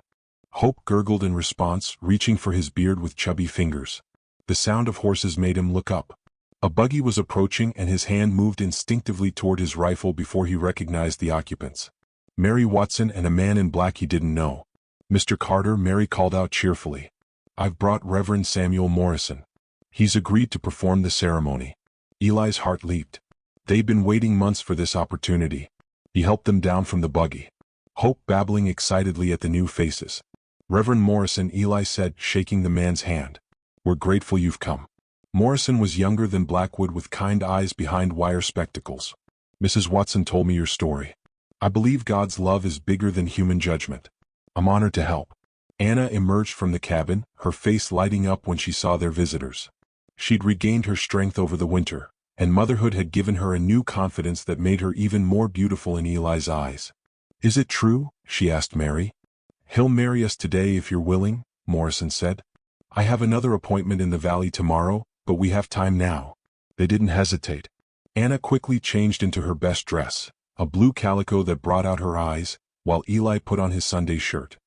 Hope gurgled in response, reaching for his beard with chubby fingers. The sound of horses made him look up. A buggy was approaching and his hand moved instinctively toward his rifle before he recognized the occupants. Mary Watson and a man in black he didn't know. "Mr. Carter," Mary called out cheerfully. "I've brought Reverend Samuel Morrison. He's agreed to perform the ceremony." Eli's heart leaped. They'd been waiting months for this opportunity. He helped them down from the buggy. Hope babbling excitedly at the new faces. "Reverend Morrison," Eli said, shaking the man's hand. "We're grateful you've come." Morrison was younger than Blackwood, with kind eyes behind wire spectacles. "Mrs. Watson told me your story. I believe God's love is bigger than human judgment. I'm honored to help." Anna emerged from the cabin, her face lighting up when she saw their visitors. She'd regained her strength over the winter, and motherhood had given her a new confidence that made her even more beautiful in Eli's eyes. "Is it true?" she asked Mary. "He'll marry us today if you're willing," Morrison said. "I have another appointment in the valley tomorrow, but we have time now." They didn't hesitate. Anna quickly changed into her best dress, a blue calico that brought out her eyes, while Eli put on his Sunday shirt.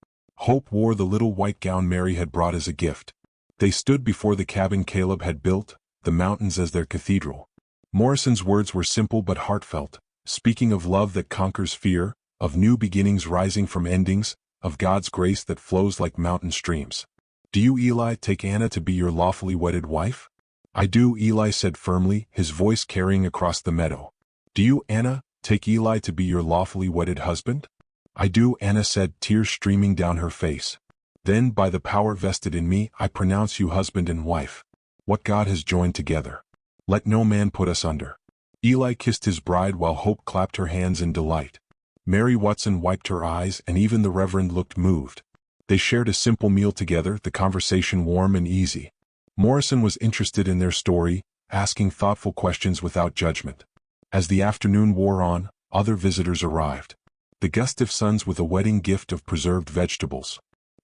Hope wore the little white gown Mary had brought as a gift. They stood before the cabin Caleb had built, the mountains as their cathedral. Morrison's words were simple but heartfelt, speaking of love that conquers fear, of new beginnings rising from endings, of God's grace that flows like mountain streams. "Do you, Eli, take Anna to be your lawfully wedded wife?" "I do," Eli said firmly, his voice carrying across the meadow. "Do you, Anna, take Eli to be your lawfully wedded husband?" "I do," Anna said, tears streaming down her face. "Then, by the power vested in me, I pronounce you husband and wife. What God has joined together, let no man put us under." Eli kissed his bride while Hope clapped her hands in delight. Mary Watson wiped her eyes, and even the Reverend looked moved. They shared a simple meal together, the conversation warm and easy. Morrison was interested in their story, asking thoughtful questions without judgment. As the afternoon wore on, other visitors arrived. The Gustiff sons with a wedding gift of preserved vegetables.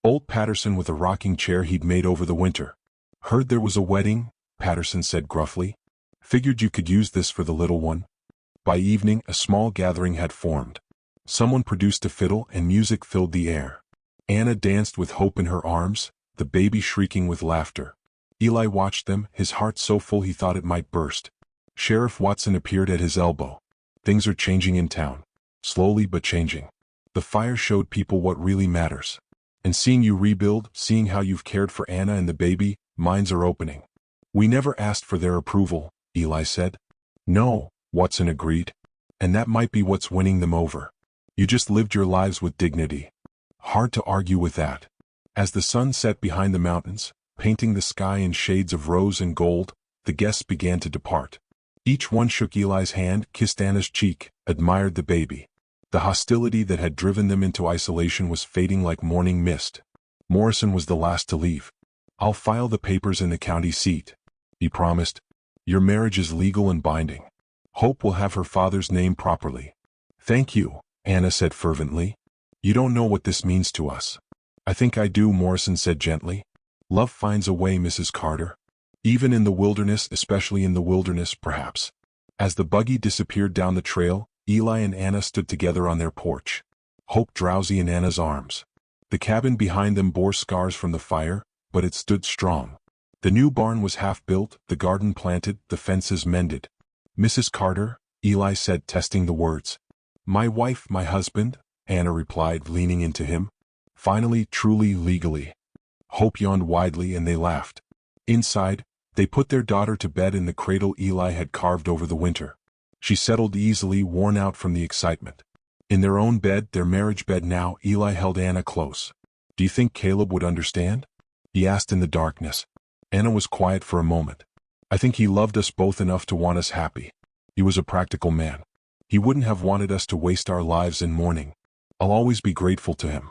Old Patterson with a rocking chair he'd made over the winter. "Heard there was a wedding," Patterson said gruffly. "Figured you could use this for the little one." By evening, a small gathering had formed. Someone produced a fiddle and music filled the air. Anna danced with Hope in her arms, the baby shrieking with laughter. Eli watched them, his heart so full he thought it might burst. Sheriff Watson appeared at his elbow. "Things are changing in town. Slowly but changing. The fire showed people what really matters. And seeing you rebuild, seeing how you've cared for Anna and the baby, minds are opening." "We never asked for their approval," Eli said. "No," Watson agreed. "And that might be what's winning them over. You just lived your lives with dignity." Hard to argue with that. As the sun set behind the mountains, painting the sky in shades of rose and gold, the guests began to depart. Each one shook Eli's hand, kissed Anna's cheek, admired the baby. The hostility that had driven them into isolation was fading like morning mist. Morrison was the last to leave. "I'll file the papers in the county seat," he promised. "Your marriage is legal and binding. Hope will have her father's name properly." "Thank you," Anna said fervently. "You don't know what this means to us." "I think I do," Morrison said gently. "Love finds a way, Mrs. Carter. Even in the wilderness, especially in the wilderness, perhaps." As the buggy disappeared down the trail, Eli and Anna stood together on their porch. Hope drowsy in Anna's arms. The cabin behind them bore scars from the fire, but it stood strong. The new barn was half built, the garden planted, the fences mended. "Mrs. Carter," Eli said, testing the words. "My wife, my husband," Anna replied, leaning into him. "Finally, truly, legally." Hope yawned widely and they laughed. Inside, they put their daughter to bed in the cradle Eli had carved over the winter. She settled easily, worn out from the excitement. In their own bed, their marriage bed now, Eli held Anna close. "Do you think Caleb would understand?" he asked in the darkness. Anna was quiet for a moment. "I think he loved us both enough to want us happy. He was a practical man. He wouldn't have wanted us to waste our lives in mourning. I'll always be grateful to him,"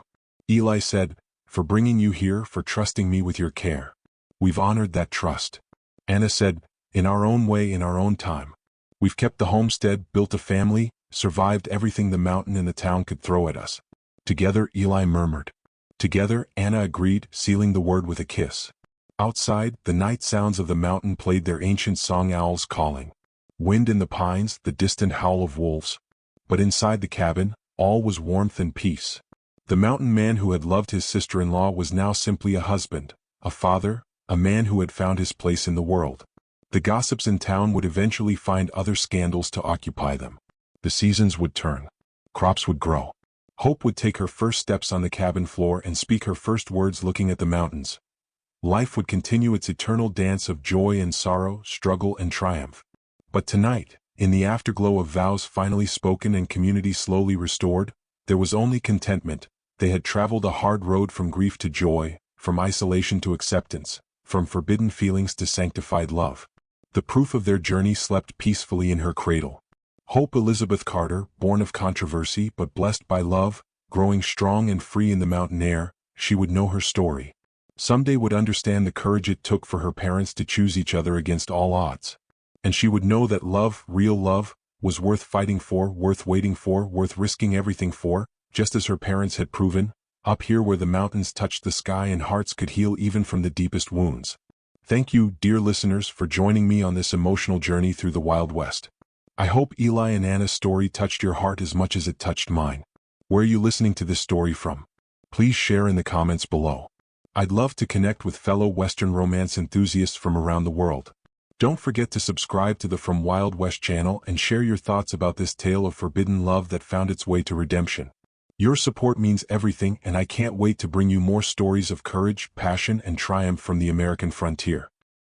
Eli said, "for bringing you here, for trusting me with your care. We've honored that trust." Anna said, "In our own way, in our own time. We've kept the homestead, built a family, survived everything the mountain and the town could throw at us." "Together," Eli murmured. "Together," Anna agreed, sealing the word with a kiss. Outside, the night sounds of the mountain played their ancient song, owls calling. Wind in the pines, the distant howl of wolves. But inside the cabin, all was warmth and peace. The mountain man who had loved his sister-in-law was now simply a husband, a father, a man who had found his place in the world. The gossips in town would eventually find other scandals to occupy them. The seasons would turn. Crops would grow. Hope would take her first steps on the cabin floor and speak her first words looking at the mountains. Life would continue its eternal dance of joy and sorrow, struggle and triumph. But tonight, in the afterglow of vows finally spoken and community slowly restored, there was only contentment. They had traveled a hard road from grief to joy, from isolation to acceptance, from forbidden feelings to sanctified love. The proof of their journey slept peacefully in her cradle. Hope Elizabeth Carter, born of controversy but blessed by love, growing strong and free in the mountain air, she would know her story. Someday would understand the courage it took for her parents to choose each other against all odds. And she would know that love, real love, was worth fighting for, worth waiting for, worth risking everything for, just as her parents had proven, up here where the mountains touched the sky and hearts could heal even from the deepest wounds. Thank you, dear listeners, for joining me on this emotional journey through the Wild West. I hope Eli and Anna's story touched your heart as much as it touched mine. Where are you listening to this story from? Please share in the comments below. I'd love to connect with fellow Western romance enthusiasts from around the world. Don't forget to subscribe to the From Wild West channel and share your thoughts about this tale of forbidden love that found its way to redemption. Your support means everything, and I can't wait to bring you more stories of courage, passion, and triumph from the American frontier.